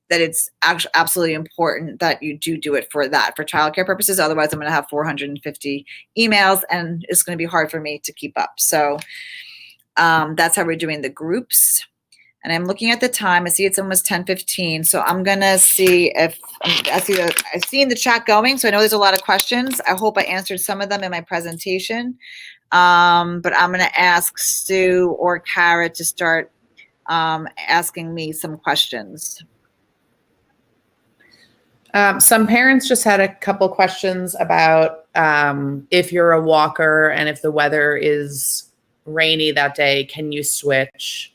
that it's actually absolutely important that you do it for childcare purposes. Otherwise, I'm going to have 450 emails, and it's going to be hard for me to keep up. So that's how we're doing the groups. And I'm looking at the time. I see it's almost 10:15. So I'm going to see if I've seen the chat going. So I know there's a lot of questions. I hope I answered some of them in my presentation. But I'm going to ask Sue or Kara to start asking me some questions. Some parents just had a couple questions about if you're a walker and if the weather is rainy that day, can you switch?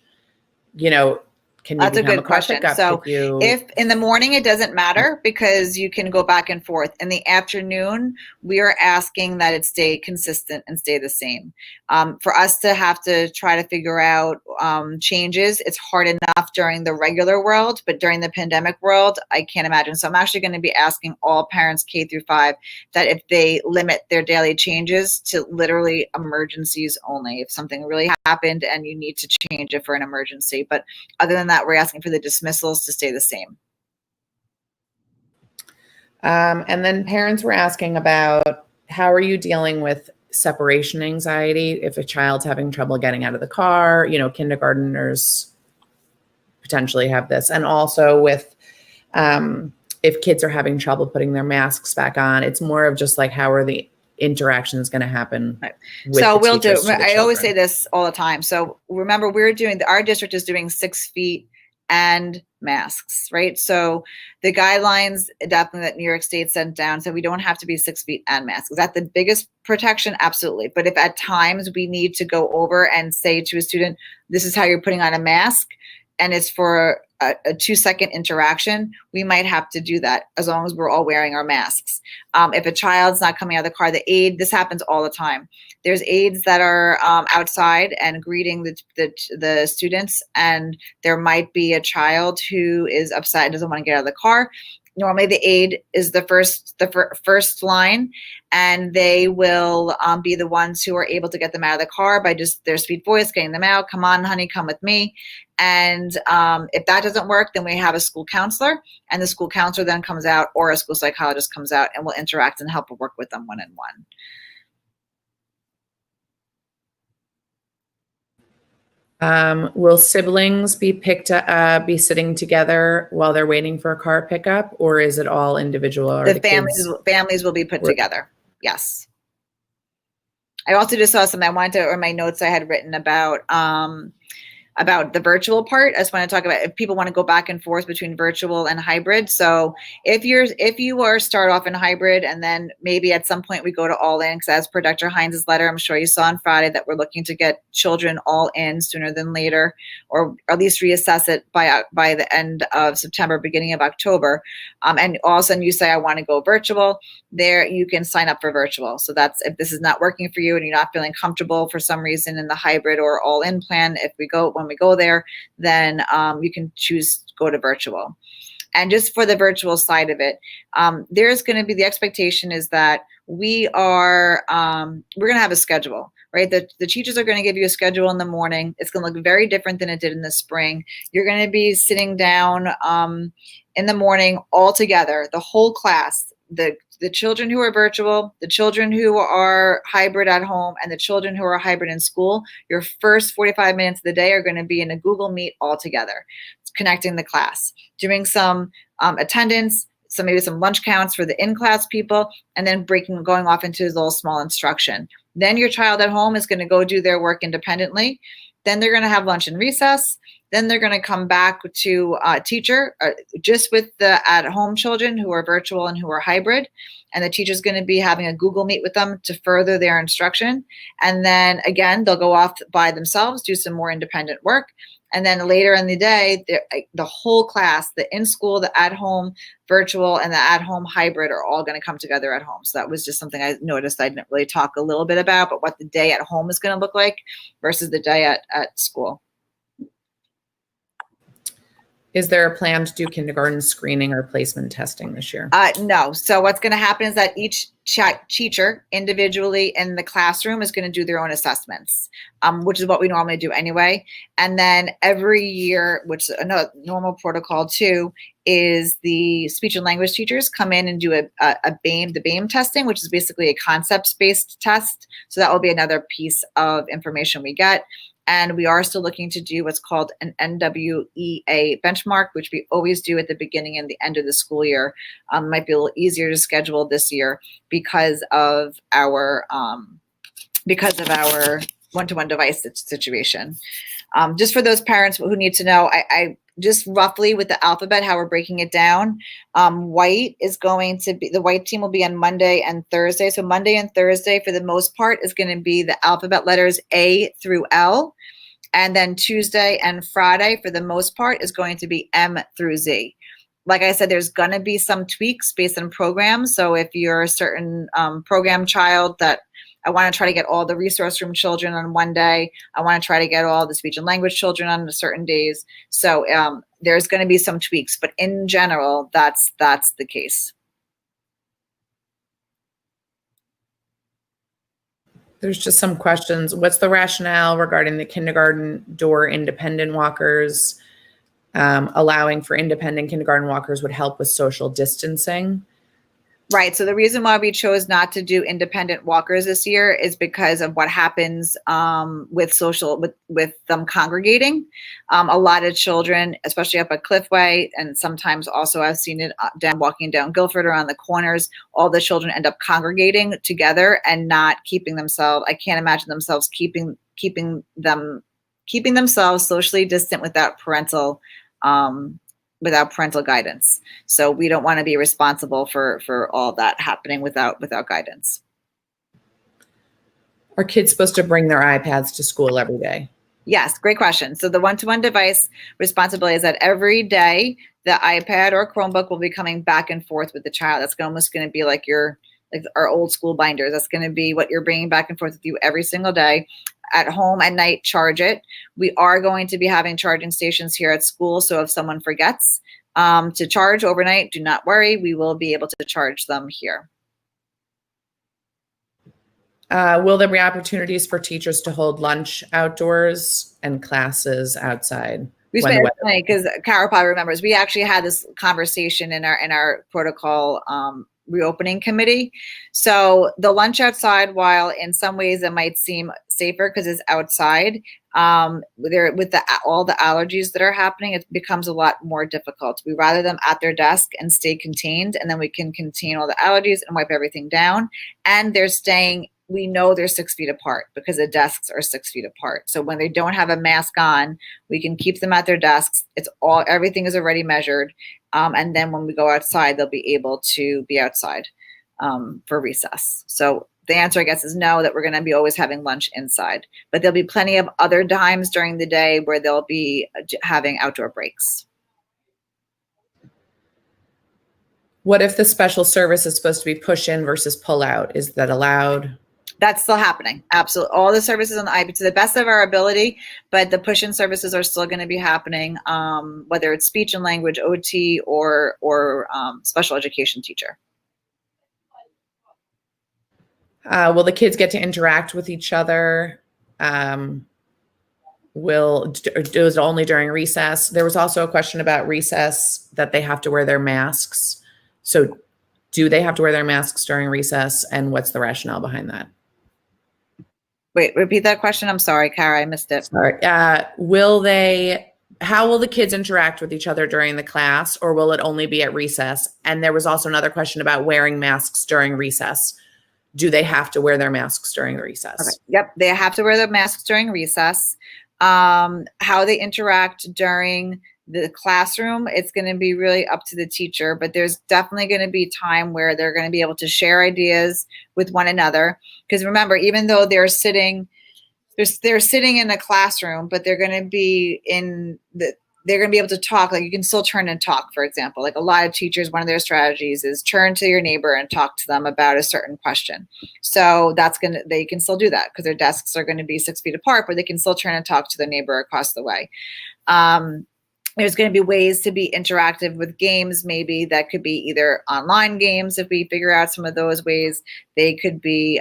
Can you That's a become good car question. pickup? So if in the morning, it doesn't matter because you can go back and forth. In the afternoon, we are asking that it stay consistent and stay the same. For us to have to try to figure out changes, it's hard enough during the regular world, but during the pandemic world, I can't imagine. So I'm actually going to be asking all parents K through 5 that if they limit their daily changes to literally emergencies only, if something really happened and you need to change it for an emergency. But other than that, we're asking for the dismissals to stay the same. And then parents were asking about how are you dealing with separation anxiety if a child's having trouble getting out of the car? Kindergarteners potentially have this. And also with if kids are having trouble putting their masks back on, it's more of just like how are the interactions going to happen? Right. With so we'll do. I always say this all the time. So remember, our district is doing 6 feet and masks, right? So the guidelines definitely that New York State sent down said we don't have to be 6 feet and masks. Is that the biggest protection? Absolutely. But if at times we need to go over and say to a student, this is how you're putting on a mask, and it's for a 2-second interaction, we might have to do that as long as we're all wearing our masks. If a child's not coming out of the car, this happens all the time. There's aides that are outside and greeting the students, and there might be a child who is upset and doesn't want to get out of the car. Normally the aide is the first line, and they will be the ones who are able to get them out of the car by just their sweet voice, getting them out. Come on, honey, come with me. And if that doesn't work, then we have a school counselor, and the school counselor then comes out, or a school psychologist comes out and will interact and help work with them one-on-one. Will siblings be be sitting together while they're waiting for a car pickup, or is it all individual? The families will be put together. Yes. I also just saw something I wanted to, or my notes I had written about the virtual part. I just want to talk about if people want to go back and forth between virtual and hybrid. So if you start off in hybrid and then maybe at some point we go to all in, because as per Dr. Hines' letter, I'm sure you saw on Friday that we're looking to get children all in sooner than later, or at least reassess it by the end of September, beginning of October. And all of a sudden you say, I want to go virtual, there you can sign up for virtual. So that's if this is not working for you and you're not feeling comfortable for some reason in the hybrid or all in plan, when we go there, then you can choose to go to virtual. And just for the virtual side of it, there's going to be, the expectation is that we're going to have a schedule, right? The teachers are going to give you a schedule in the morning. It's going to look very different than it did in the spring. You're going to be sitting down in the morning all together, the whole class, the children who are virtual, the children who are hybrid at home, and the children who are hybrid in school, your first 45 minutes of the day are going to be in a Google Meet all together, connecting the class, doing some attendance, maybe some lunch counts for the in-class people, and then going off into a little small instruction. Then your child at home is going to go do their work independently. Then they're going to have lunch and recess. Then they're going to come back to teacher just with the at-home children who are virtual and who are hybrid. And the teacher's going to be having a Google Meet with them to further their instruction. And then again, they'll go off by themselves, do some more independent work. And then later in the day, the whole class, the in-school, the at-home virtual, and the at-home hybrid are all going to come together at home. So that was just something I noticed I didn't really talk a little bit about, but what the day at home is going to look like versus the day at school. Is there a plan to do kindergarten screening or placement testing this year? No. So what's going to happen is that each teacher individually in the classroom is going to do their own assessments, which is what we normally do anyway. And then every year, which is another normal protocol too, is the speech and language teachers come in and do the BAME testing, which is basically a concepts-based test. So that will be another piece of information we get. And we are still looking to do what's called an NWEA benchmark, which we always do at the beginning and the end of the school year. Might be a little easier to schedule this year because of our one-to-one device situation. Just for those parents who need to know, I just roughly with the alphabet, how we're breaking it down. White is going to be, the white team will be on Monday and Thursday. So Monday and Thursday, for the most part, is going to be the alphabet letters A through L. And then Tuesday and Friday, for the most part, is going to be M through Z. Like I said, there's going to be some tweaks based on programs. So if you're a certain program child that I want to try to get all the resource room children on one day. I want to try to get all the speech and language children on certain days. So there's going to be some tweaks, but in general, that's the case. There's just some questions. What's the rationale regarding the kindergarten door independent walkers? Allowing for independent kindergarten walkers would help with social distancing. Right. So the reason why we chose not to do independent walkers this year is because of what happens with them congregating. A lot of children, especially up at Cliffway, and sometimes also I've seen it walking down Guilford around the corners, all the children end up congregating together and not keeping themselves. I can't imagine themselves keeping themselves socially distant without parental guidance. So we don't want to be responsible for all that happening without guidance. Are kids supposed to bring their iPads to school every day? Yes, great question. So the one-to-one device responsibility is that every day the iPad or Chromebook will be coming back and forth with the child. That's almost going to be like our old school binders. That's going to be what you're bringing back and forth with you every single day. At home at night, charge it. We are going to be having charging stations here at school. So if someone forgets to charge overnight, do not worry. We will be able to charge them here. Will there be opportunities for teachers to hold lunch outdoors and classes outside? Because Carol probably remembers, we actually had this conversation in our protocol reopening committee. So the lunch outside, while in some ways it might seem safer because it's outside, with all the allergies that are happening, it becomes a lot more difficult. We rather them at their desk and stay contained, and then we can contain all the allergies and wipe everything down. And we know they're 6 feet apart because the desks are 6 feet apart. So when they don't have a mask on, we can keep them at their desks. Everything is already measured. And then when we go outside, they'll be able to be outside for recess. So the answer, I guess, is no, that we're going to be always having lunch inside. But there'll be plenty of other times during the day where they'll be having outdoor breaks. What if the special service is supposed to be push in versus pull out? Is that allowed? That's still happening. Absolutely. All the services on the iPad to the best of our ability, but the push-in services are still going to be happening, whether it's speech and language, OT, or special education teacher. Will the kids get to interact with each other? Do it only during recess? There was also a question about recess that they have to wear their masks. So Do they have to wear their masks during recess? And what's the rationale behind that? Wait, repeat that question. I'm sorry, Kara, I missed it. Sorry. How will the kids interact with each other during the class, or will it only be at recess? And there was also another question about wearing masks during recess. Do they have to wear their masks during recess? Okay. Yep, they have to wear their masks during recess. How they interact during the classroom, it's going to be really up to the teacher, but there's definitely going to be time where they're going to be able to share ideas with one another. Because remember, even though they're sitting in a classroom, but they're going to be they're going to be able to talk. Like, you can still turn and talk, for example. Like, a lot of teachers, one of their strategies is turn to your neighbor and talk to them about a certain question. So they can still do that because their desks are going to be 6 feet apart, but they can still turn and talk to their neighbor across the way. There's going to be ways to be interactive with games. Maybe that could be either online games, if we figure out some of those ways. They could be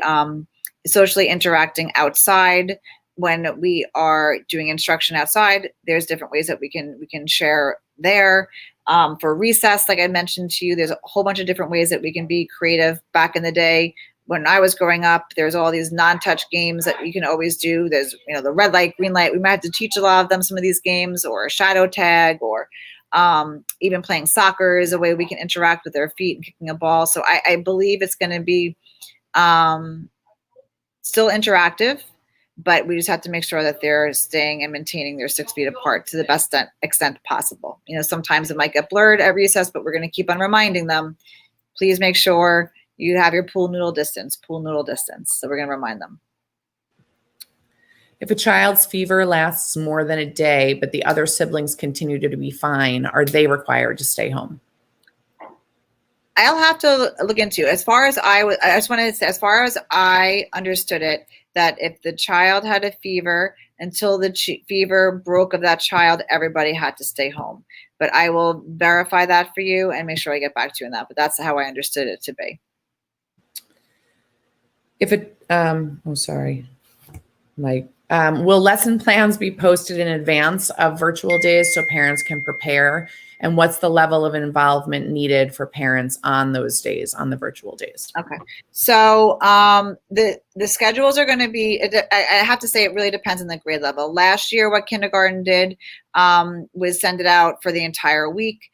socially interacting outside. When we are doing instruction outside, there's different ways that we can share there. For recess, like I mentioned to you, there's a whole bunch of different ways that we can be creative. Back in the day, when I was growing up, there's all these non-touch games that you can always do. There's, the red light, green light. We might have to teach a lot of them, some of these games, or shadow tag, or even playing soccer is a way we can interact with their feet and kicking a ball. So I believe it's going to be still interactive, but we just have to make sure that they're staying and maintaining their 6 feet apart to the best extent possible. Sometimes it might get blurred at recess, but we're going to keep on reminding them, please make sure you have your pool noodle distance. So we're going to remind them. If a child's fever lasts more than a day, but the other siblings continue to be fine, are they required to stay home? I'll have to look into. As far as I just wanted to say, as far as I understood it, that if the child had a fever, until the fever broke of that child, everybody had to stay home. But I will verify that for you and make sure I get back to you on that. But that's how I understood it to be. Will lesson plans be posted in advance of virtual days so parents can prepare? And what's the level of involvement needed for parents on those days, on the virtual days? Okay. So the schedules are going to be, I have to say, it really depends on the grade level. Last year, what kindergarten did was send it out for the entire week.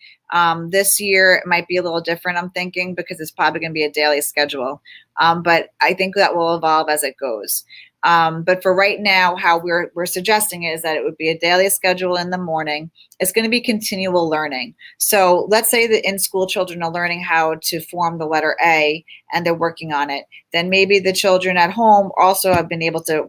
This year, it might be a little different, I'm thinking, because it's probably going to be a daily schedule. But I think that will evolve as it goes. But for right now, how we're suggesting is that it would be a daily schedule in the morning. It's going to be continual learning. So let's say that in school children are learning how to form the letter A and they're working on it. Then maybe the children at home also have been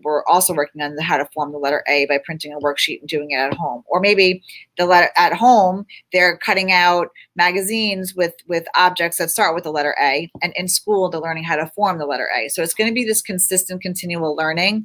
we're also working on how to form the letter A by printing a worksheet and doing it at home. Or maybe the letter at home, they're cutting out magazines with objects that start with the letter A, and in school they're learning how to form the letter A. So it's going to be this consistent, continual learning.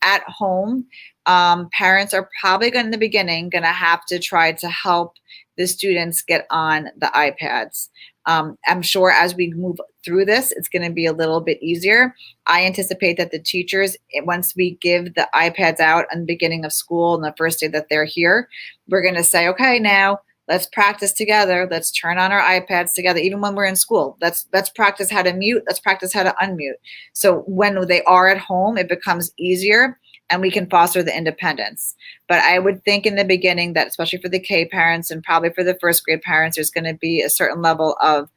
At home, parents are probably in the beginning going to have to try to help the students get on the iPads. I'm sure as we move through this, it's going to be a little bit easier. I anticipate that the teachers, once we give the iPads out in the beginning of school and the first day that they're here, we're going to say, okay, now let's practice together. Let's turn on our iPads together, even when we're in school. Let's practice how to mute. Let's practice how to unmute. So when they are at home, it becomes easier and we can foster the independence. But I would think in the beginning that, especially for the K parents and probably for the first grade parents, there's going to be a certain level of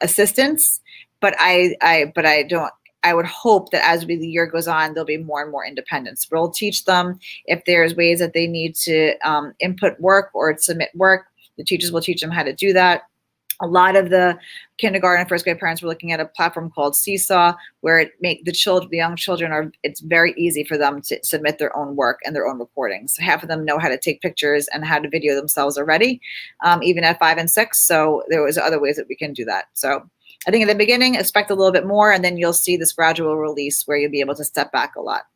assistance. But I would hope that as the year goes on, there'll be more and more independence. We'll teach them if there's ways that they need to input work or submit work. The teachers will teach them how to do that. A lot of the kindergarten and first grade parents were looking at a platform called Seesaw, where the young children it's very easy for them to submit their own work and their own recordings. Half of them know how to take pictures and how to video themselves already, even at 5 and 6. So there was other ways that we can do that. So I think in the beginning, expect a little bit more, and then you'll see this gradual release where you'll be able to step back a lot.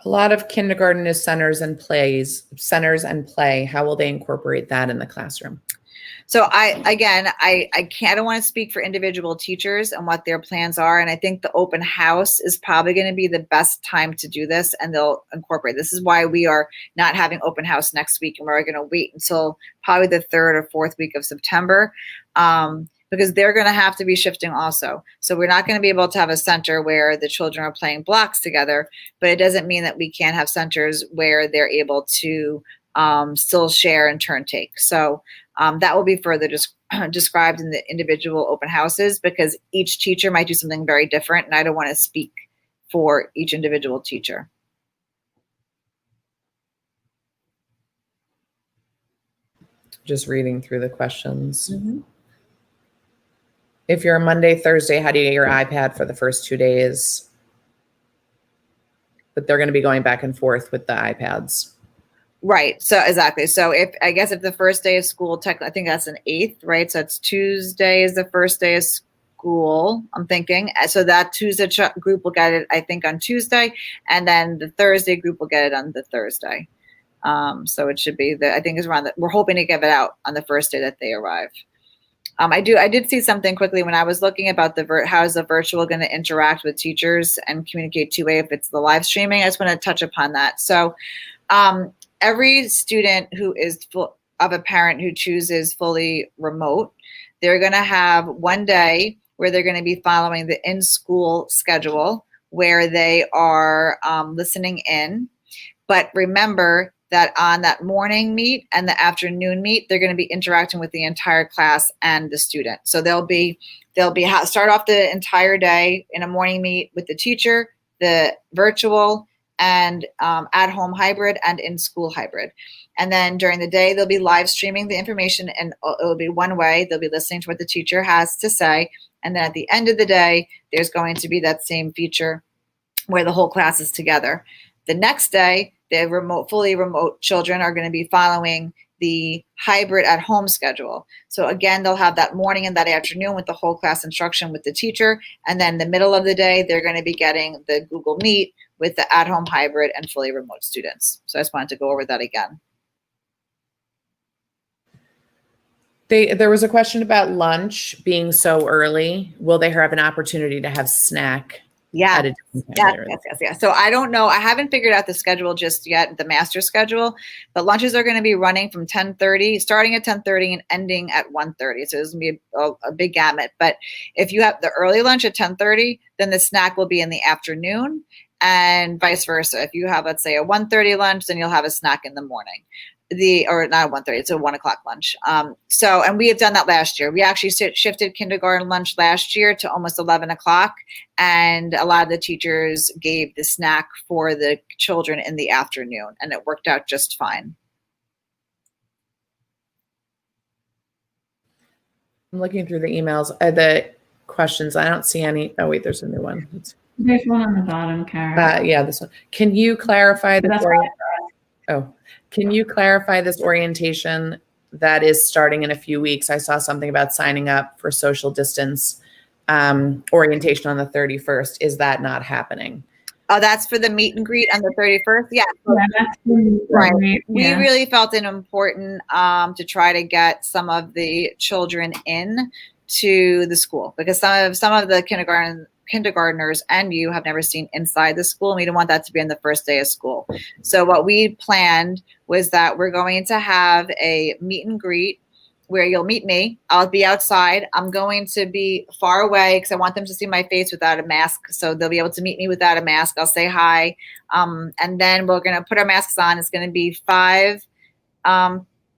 A lot of kindergarten is centers and play. How will they incorporate that in the classroom? So I can't, I don't want to speak for individual teachers and what their plans are. And I think the open house is probably going to be the best time to do this, and they'll incorporate. This is why we are not having open house next week, and we're going to wait until probably the 3rd or 4th week of September. Because they're going to have to be shifting also. So we're not going to be able to have a center where the children are playing blocks together, but it doesn't mean that we can't have centers where they're able to still share and turn take. So that will be further described in the individual open houses, because each teacher might do something very different, and I don't want to speak for each individual teacher. Just reading through the questions. If you're a Monday, Thursday, how do you get your iPad for the first 2 days? But they're going to be going back and forth with the iPads. Right. So exactly. So if the first day of school, I think that's an 8th, right? So it's Tuesday is the first day of school, I'm thinking. So that Tuesday group will get it, I think, on Tuesday, and then the Thursday group will get it on the Thursday. So it should be I think it's around we're hoping to give it out on the first day that they arrive. I did see something quickly when I was looking about how is the virtual going to interact with teachers and communicate two-way if it's the live streaming. I just want to touch upon that. So every student who is of a parent who chooses fully remote, they're going to have one day where they're going to be following the in-school schedule where they are listening in. But remember that on that morning meet and the afternoon meet, they're going to be interacting with the entire class and the student. So they'll start off the entire day in a morning meet with the teacher, the virtual, and at-home hybrid and in-school hybrid. And then during the day, they'll be live streaming the information, and it'll be one way. They'll be listening to what the teacher has to say. And then at the end of the day, there's going to be that same feature where the whole class is together. The next day, the fully remote children are going to be following the hybrid at home schedule. So again, they'll have that morning and that afternoon with the whole class instruction with the teacher. And then the middle of the day, they're going to be getting the Google Meet with the at home hybrid and fully remote students. So I just wanted to go over that again. There was a question about lunch being so early. Will they have an opportunity to have snack? Yeah. Yes. So I don't know. I haven't figured out the schedule just yet, the master schedule, but lunches are going to be running from 10:30, starting at 10:30 and ending at 1:30. So it's going to be a big gamut. But if you have the early lunch at 10:30, then the snack will be in the afternoon, and vice versa. If you have, let's say, a 1:30 lunch, then you'll have a snack in the morning. Or not 1:30, it's a 1 o'clock lunch. And we have done that last year. We actually shifted kindergarten lunch last year to almost 11 o'clock. And a lot of the teachers gave the snack for the children in the afternoon, and it worked out just fine. I'm looking through the emails, the questions. I don't see any. Oh, wait, there's a new one. There's one on the bottom, Kara. Yeah, this one. Can you clarify this? Can you clarify this orientation that is starting in a few weeks? I saw something about signing up for social distance orientation on the 31st. Is that not happening? Oh, that's for the meet and greet on the 31st? Yeah. That's right. We really felt it important to try to get some of the children in to the school, because some of the kindergartners and you have never seen inside the school, and we don't want that to be on the first day of school. So what we planned was that we're going to have a meet and greet where you'll meet me. I'll be outside. I'm going to be far away because I want them to see my face without a mask. So they'll be able to meet me without a mask. I'll say hi. And then we're going to put our masks on. It's going to be 5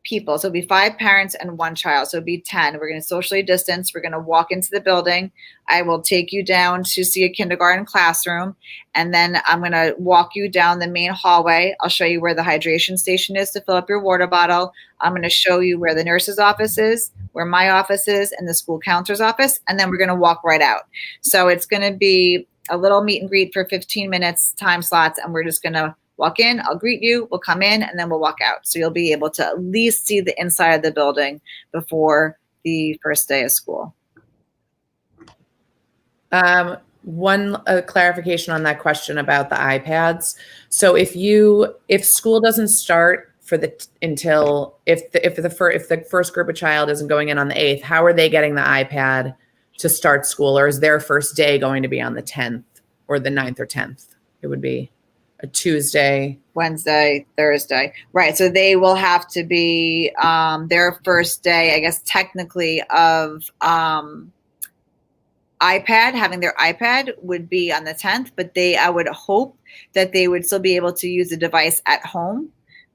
people. So it'll be 5 parents and 1 child. So it'll be 10. We're going to socially distance. We're going to walk into the building. I will take you down to see a kindergarten classroom. And then I'm going to walk you down the main hallway. I'll show you where the hydration station is to fill up your water bottle. I'm going to show you where the nurse's office is, where my office is, and the school counselor's office. And then we're going to walk right out. So it's going to be a little meet and greet for 15 minutes time slots. And we're just going to walk in, I'll greet you, we'll come in, and then we'll walk out. So you'll be able to at least see the inside of the building before the first day of school. One clarification on that question about the iPads. So if school doesn't start until if the first group of child isn't going in on the 8th, how are they getting the iPad to start school, or is their first day going to be on the 10th or the 9th or 10th? It would be a Tuesday, Wednesday, Thursday. Right. So they will have to be their first day, I guess, technically of having their iPad would be on the 10th, but I would hope that they would still be able to use the device at home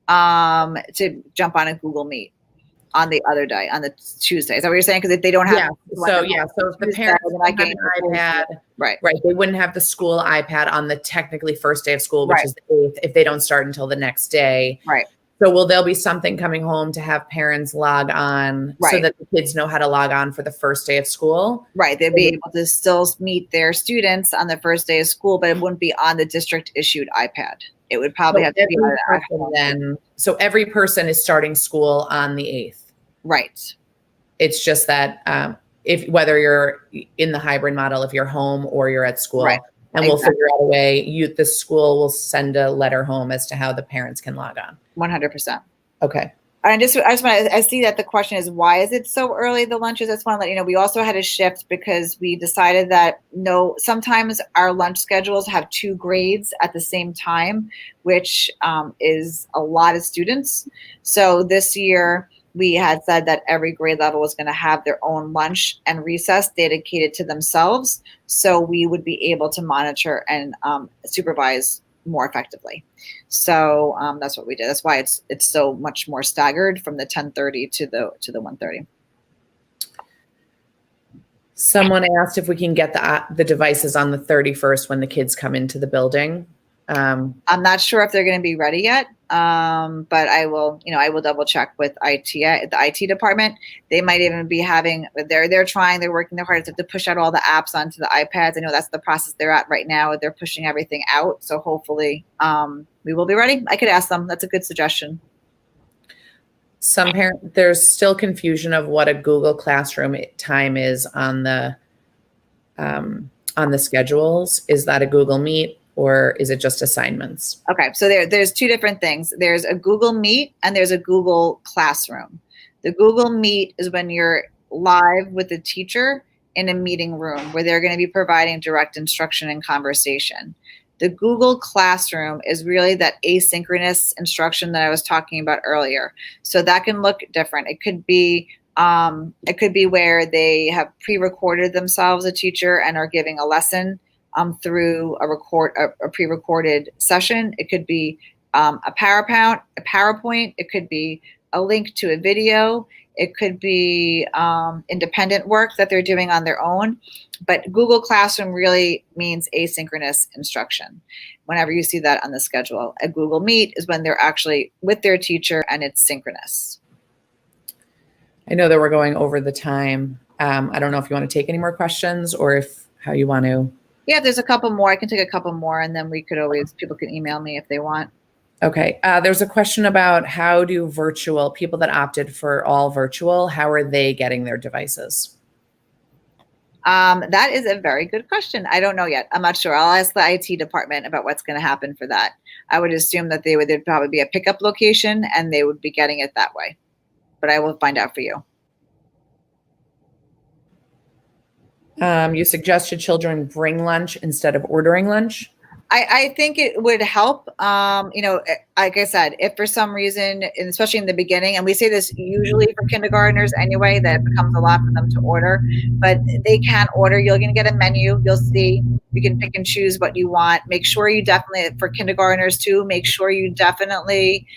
to jump on a Google Meet on the other day, on the Tuesday. Is that what you're saying? Because if they don't have, so if the parents don't have an iPad, right, they wouldn't have the school iPad on the technically first day of school, which Right. is the 8th, if they don't start until the next day. right, So will there be something coming home to have parents log on so Right. that the kids know how to log on for the first day of school? right. They'd be able to still meet their students on the first day of school, but it wouldn't be on the district issued iPad. It would probably have to be on at home. So every person is starting school on the 8th. Right. It's just that if whether you're in the hybrid model, if you're home or you're at school, Right. and we'll figure out a way. The school will send a letter home as to how the parents can log on. 100%. Okay. I see that the question is, why is it so early, the lunches? I just want to let you know, we also had a shift because we decided that sometimes our lunch schedules have 2 grades at the same time, which is a lot of students. So this year we had said that every grade level was going to have their own lunch and recess dedicated to themselves. So we would be able to monitor and supervise more effectively. So that's what we did. That's why it's so much more staggered from the 10:30 to the 1:30. Someone asked if we can get the devices on the 31st when the kids come into the building. I'm not sure if they're going to be ready yet, but I will double check with the IT department. They might even be having, they're working their hardest to push out all the apps onto the iPads. I know that's the process they're at right now. They're pushing everything out. So hopefully we will be ready. I could ask them. That's a good suggestion. There's still confusion of what a Google Classroom time is on the schedules. Is that a Google Meet? Or is it just assignments? Okay, so there's 2 different things. There's a Google Meet and there's a Google Classroom. The Google Meet is when you're live with the teacher in a meeting room where they're going to be providing direct instruction and conversation. The Google Classroom is really that asynchronous instruction that I was talking about earlier. So that can look different. It could be where they have pre-recorded themselves, a teacher, and are giving a lesson through a pre-recorded session. It could be a PowerPoint. It could be a link to a video. It could be independent work that they're doing on their own. But Google Classroom really means asynchronous instruction. Whenever you see that on the schedule, a Google Meet is when they're actually with their teacher and it's synchronous. I know that we're going over the time. I don't know if you want to take any more questions or how you want to. Yeah, there's a couple more. I can take a couple more, and then people can email me if they want. Okay. There's a question about how do people that opted for all virtual, how are they getting their devices? That is a very good question. I don't know yet. I'm not sure. I'll ask the IT department about what's going to happen for that. I would assume that there'd probably be a pickup location and they would be getting it that way. But I will find out for you. You suggested children bring lunch instead of ordering lunch. I think it would help. Like I said, if for some reason, and especially in the beginning, and we say this usually for kindergartners anyway, that it becomes a lot for them to order, but they can order. You're going to get a menu. You'll see. You can pick and choose what you want. Make sure you definitely, for kindergartners too, make sure you definitely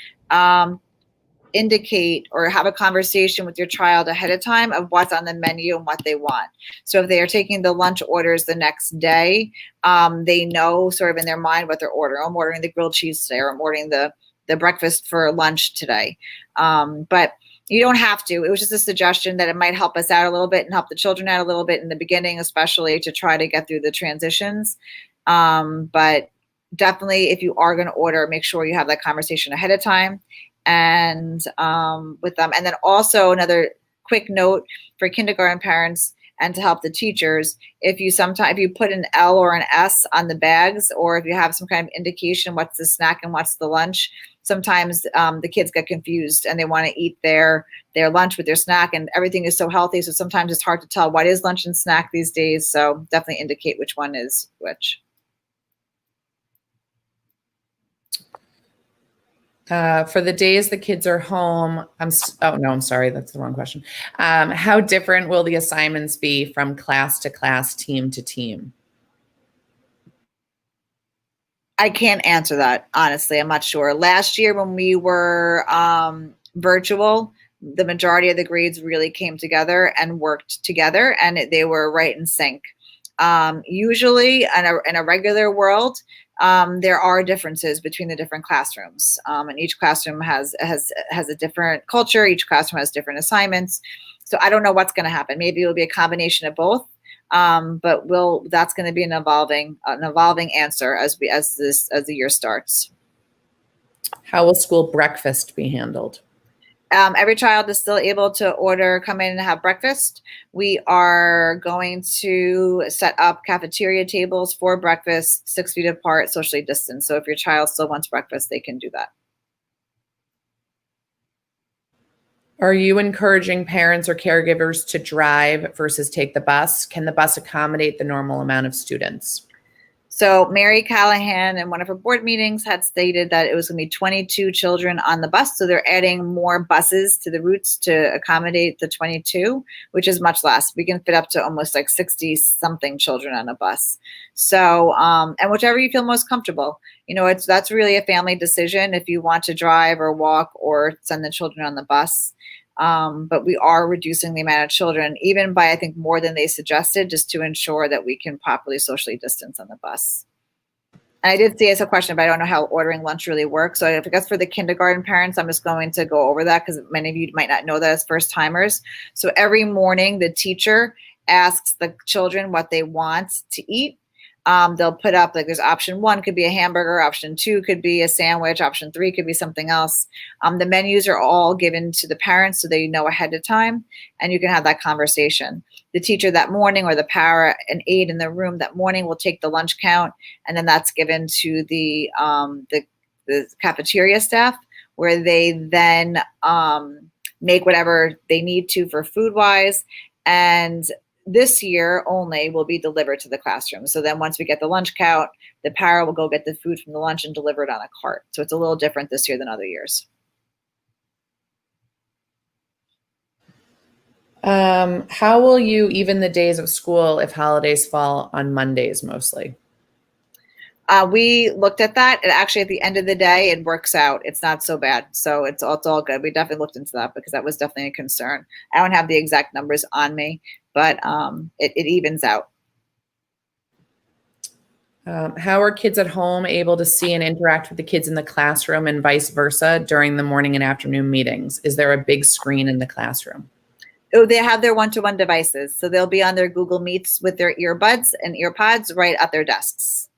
indicate or have a conversation with your child ahead of time of what's on the menu and what they want. So if they are taking the lunch orders the next day, they know sort of in their mind what they're ordering. I'm ordering the grilled cheese today, or I'm ordering the breakfast for lunch today. But you don't have to. It was just a suggestion that it might help us out a little bit and help the children out a little bit in the beginning, especially to try to get through the transitions. But definitely, if you are going to order, make sure you have that conversation ahead of time and with them. And then also another quick note for kindergarten parents, and to help the teachers. If you put an L or an S on the bags, or if you have some kind of indication what's the snack and what's the lunch, sometimes the kids get confused and they want to eat their lunch with their snack, and everything is so healthy. So sometimes it's hard to tell what is lunch and snack these days. So definitely indicate which one is which. For the days the kids are home, I'm sorry, that's the wrong question. How different will the assignments be from class to class, team to team? I can't answer that, honestly. I'm not sure. Last year when we were virtual, the majority of the grades really came together and worked together, and they were right in sync. Usually in a regular world, there are differences between the different classrooms, and each classroom has a different culture. Each classroom has different assignments. So I don't know what's going to happen. Maybe it'll be a combination of both, but that's going to be an evolving answer as the year starts. How will school breakfast be handled? Every child is still able to come in and have breakfast. We are going to set up cafeteria tables for breakfast, 6 feet apart, socially distanced. So if your child still wants breakfast, they can do that. Are you encouraging parents or caregivers to drive versus take the bus? Can the bus accommodate the normal amount of students? So Mary Callahan in one of her board meetings had stated that it was going to be 22 children on the bus. So they're adding more buses to the routes to accommodate the 22, which is much less. We can fit up to almost like 60 something children on a bus. So, and whichever you feel most comfortable, that's really a family decision if you want to drive or walk or send the children on the bus. But we are reducing the amount of children, even by, I think, more than they suggested, just to ensure that we can properly socially distance on the bus. And I did see as a question, but I don't know how ordering lunch really works. So I guess for the kindergarten parents, I'm just going to go over that because many of you might not know that as first timers. So every morning, the teacher asks the children what they want to eat. They'll put up, like, there's option 1 could be a hamburger, option 2 could be a sandwich, option 3 could be something else. The menus are all given to the parents so they know ahead of time, and you can have that conversation. The teacher that morning, or the para, an aide in the room that morning, will take the lunch count, and then that's given to the cafeteria staff, where they then make whatever they need to for food-wise. And this year only will be delivered to the classroom. So then once we get the lunch count, the para will go get the food from the lunch and deliver it on a cart. So it's a little different this year than other years. How will you even the days of school if holidays fall on Mondays mostly? We looked at that, and actually at the end of the day, it works out. It's not so bad. So it's all good. We definitely looked into that because that was definitely a concern. I don't have the exact numbers on me, but it evens out. How are kids at home able to see and interact with the kids in the classroom and vice versa during the morning and afternoon meetings? Is there a big screen in the classroom? Oh, they have their one-to-one devices. So they'll be on their Google Meets with their earbuds and earpods right at their desks.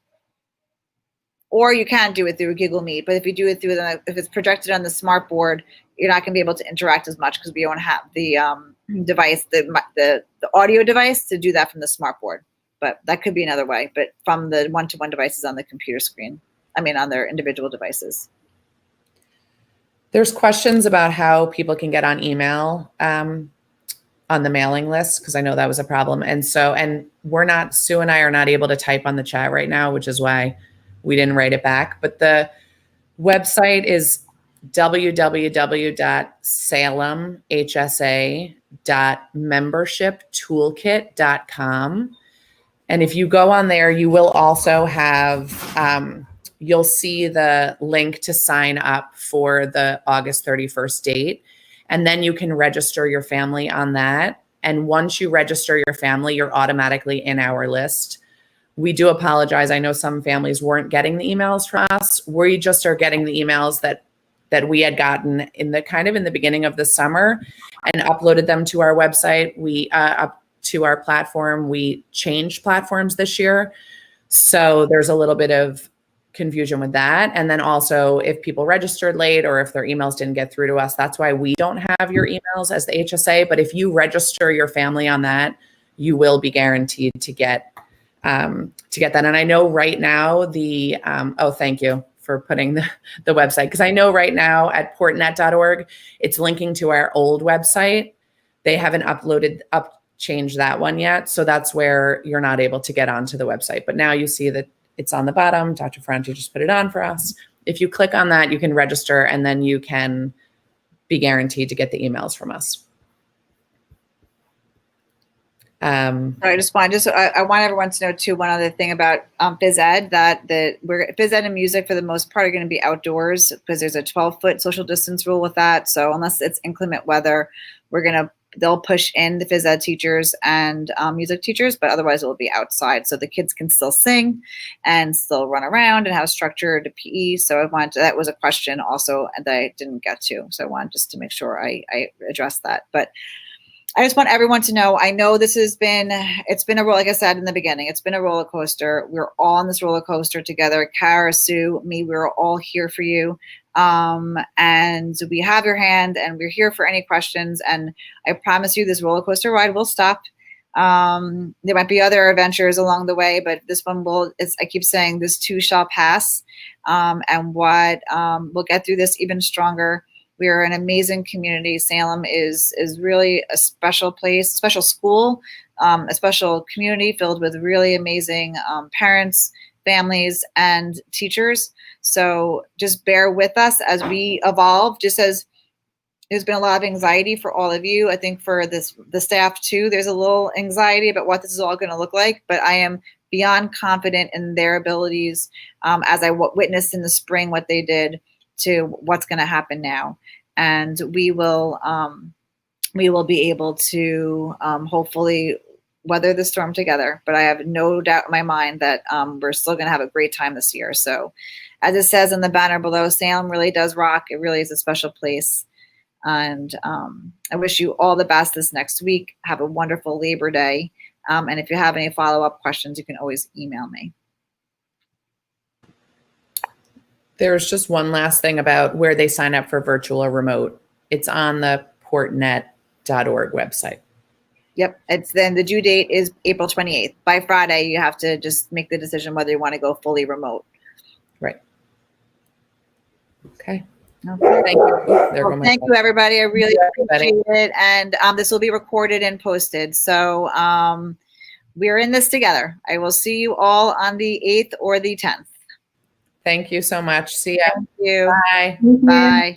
Or you can do it through a Google Meet, but if you do it if it's projected on the smart board, you're not going to be able to interact as much because we don't have the device, the audio device to do that from the smart board. But that could be another way. But from the one-to-one devices on the computer screen, on their individual devices. There's questions about how people can get on email on the mailing list, because I know that was a problem. And Sue and I are not able to type on the chat right now, which is why we didn't write it back. But the website is www.salemhsa.membershiptoolkit.com. And if you go on there, you will also have, you'll see the link to sign up for the August 31st date. And then you can register your family on that. And once you register your family, you're automatically in our list. We do apologize. I know some families weren't getting the emails from us. We just are getting the emails that we had gotten in the beginning of the summer and uploaded them to our website. Up to our platform. We changed platforms this year. So there's a little bit of confusion with that. And then also if people registered late or if their emails didn't get through to us, that's why we don't have your emails as the HSA. But if you register your family on that, you will be guaranteed to get that. And I know right now thank you for putting the website, because I know right now at portnet.org, it's linking to our old website. They haven't changed that one yet. So that's where you're not able to get onto the website. But now you see that it's on the bottom. Dr. Ferrante just put it on for us. If you click on that, you can register, and then you can be guaranteed to get the emails from us. I want everyone to know too, one other thing about phys ed, that phys ed and music for the most part are going to be outdoors, because there's a 12-foot social distance rule with that. So unless it's inclement weather, they'll push in the phys ed teachers and music teachers, but otherwise it will be outside. So the kids can still sing and still run around and have structured PE. So that was a question also that I didn't get to. So I wanted just to make sure I addressed that. But I just want everyone to know, I know it's been a roller, like I said in the beginning, it's been a roller coaster. We're all on this roller coaster together. Kara, Sue, me, we're all here for you. And we have your hand, and we're here for any questions. And I promise you, this roller coaster ride will stop. There might be other adventures along the way, but this one I keep saying, this too shall pass. And we'll get through this even stronger. We are an amazing community. Salem is really a special place, special school, a special community filled with really amazing parents, families, and teachers. So just bear with us as we evolve, just as there's been a lot of anxiety for all of you. I think for the staff too, there's a little anxiety about what this is all going to look like, but I am beyond confident in their abilities, as I witnessed in the spring what they did, to what's going to happen now. And we will be able to hopefully weather the storm together. But I have no doubt in my mind that we're still going to have a great time this year. So as it says in the banner below, Salem really does rock. It really is a special place. And I wish you all the best this next week. Have a wonderful Labor Day. And if you have any follow-up questions, you can always email me. There's just one last thing about where they sign up for virtual or remote. It's on the portnet.org website. Yep. Then the due date is April 28th. By Friday, you have to just make the decision whether you want to go fully remote. Right. Okay. Okay. Thank you. Thank you, everybody. I really appreciate it. And this will be recorded and posted. So we're in this together. I will see you all on the 8th or the 10th. Thank you so much. See ya. Thank you. Bye. Thank you. Bye.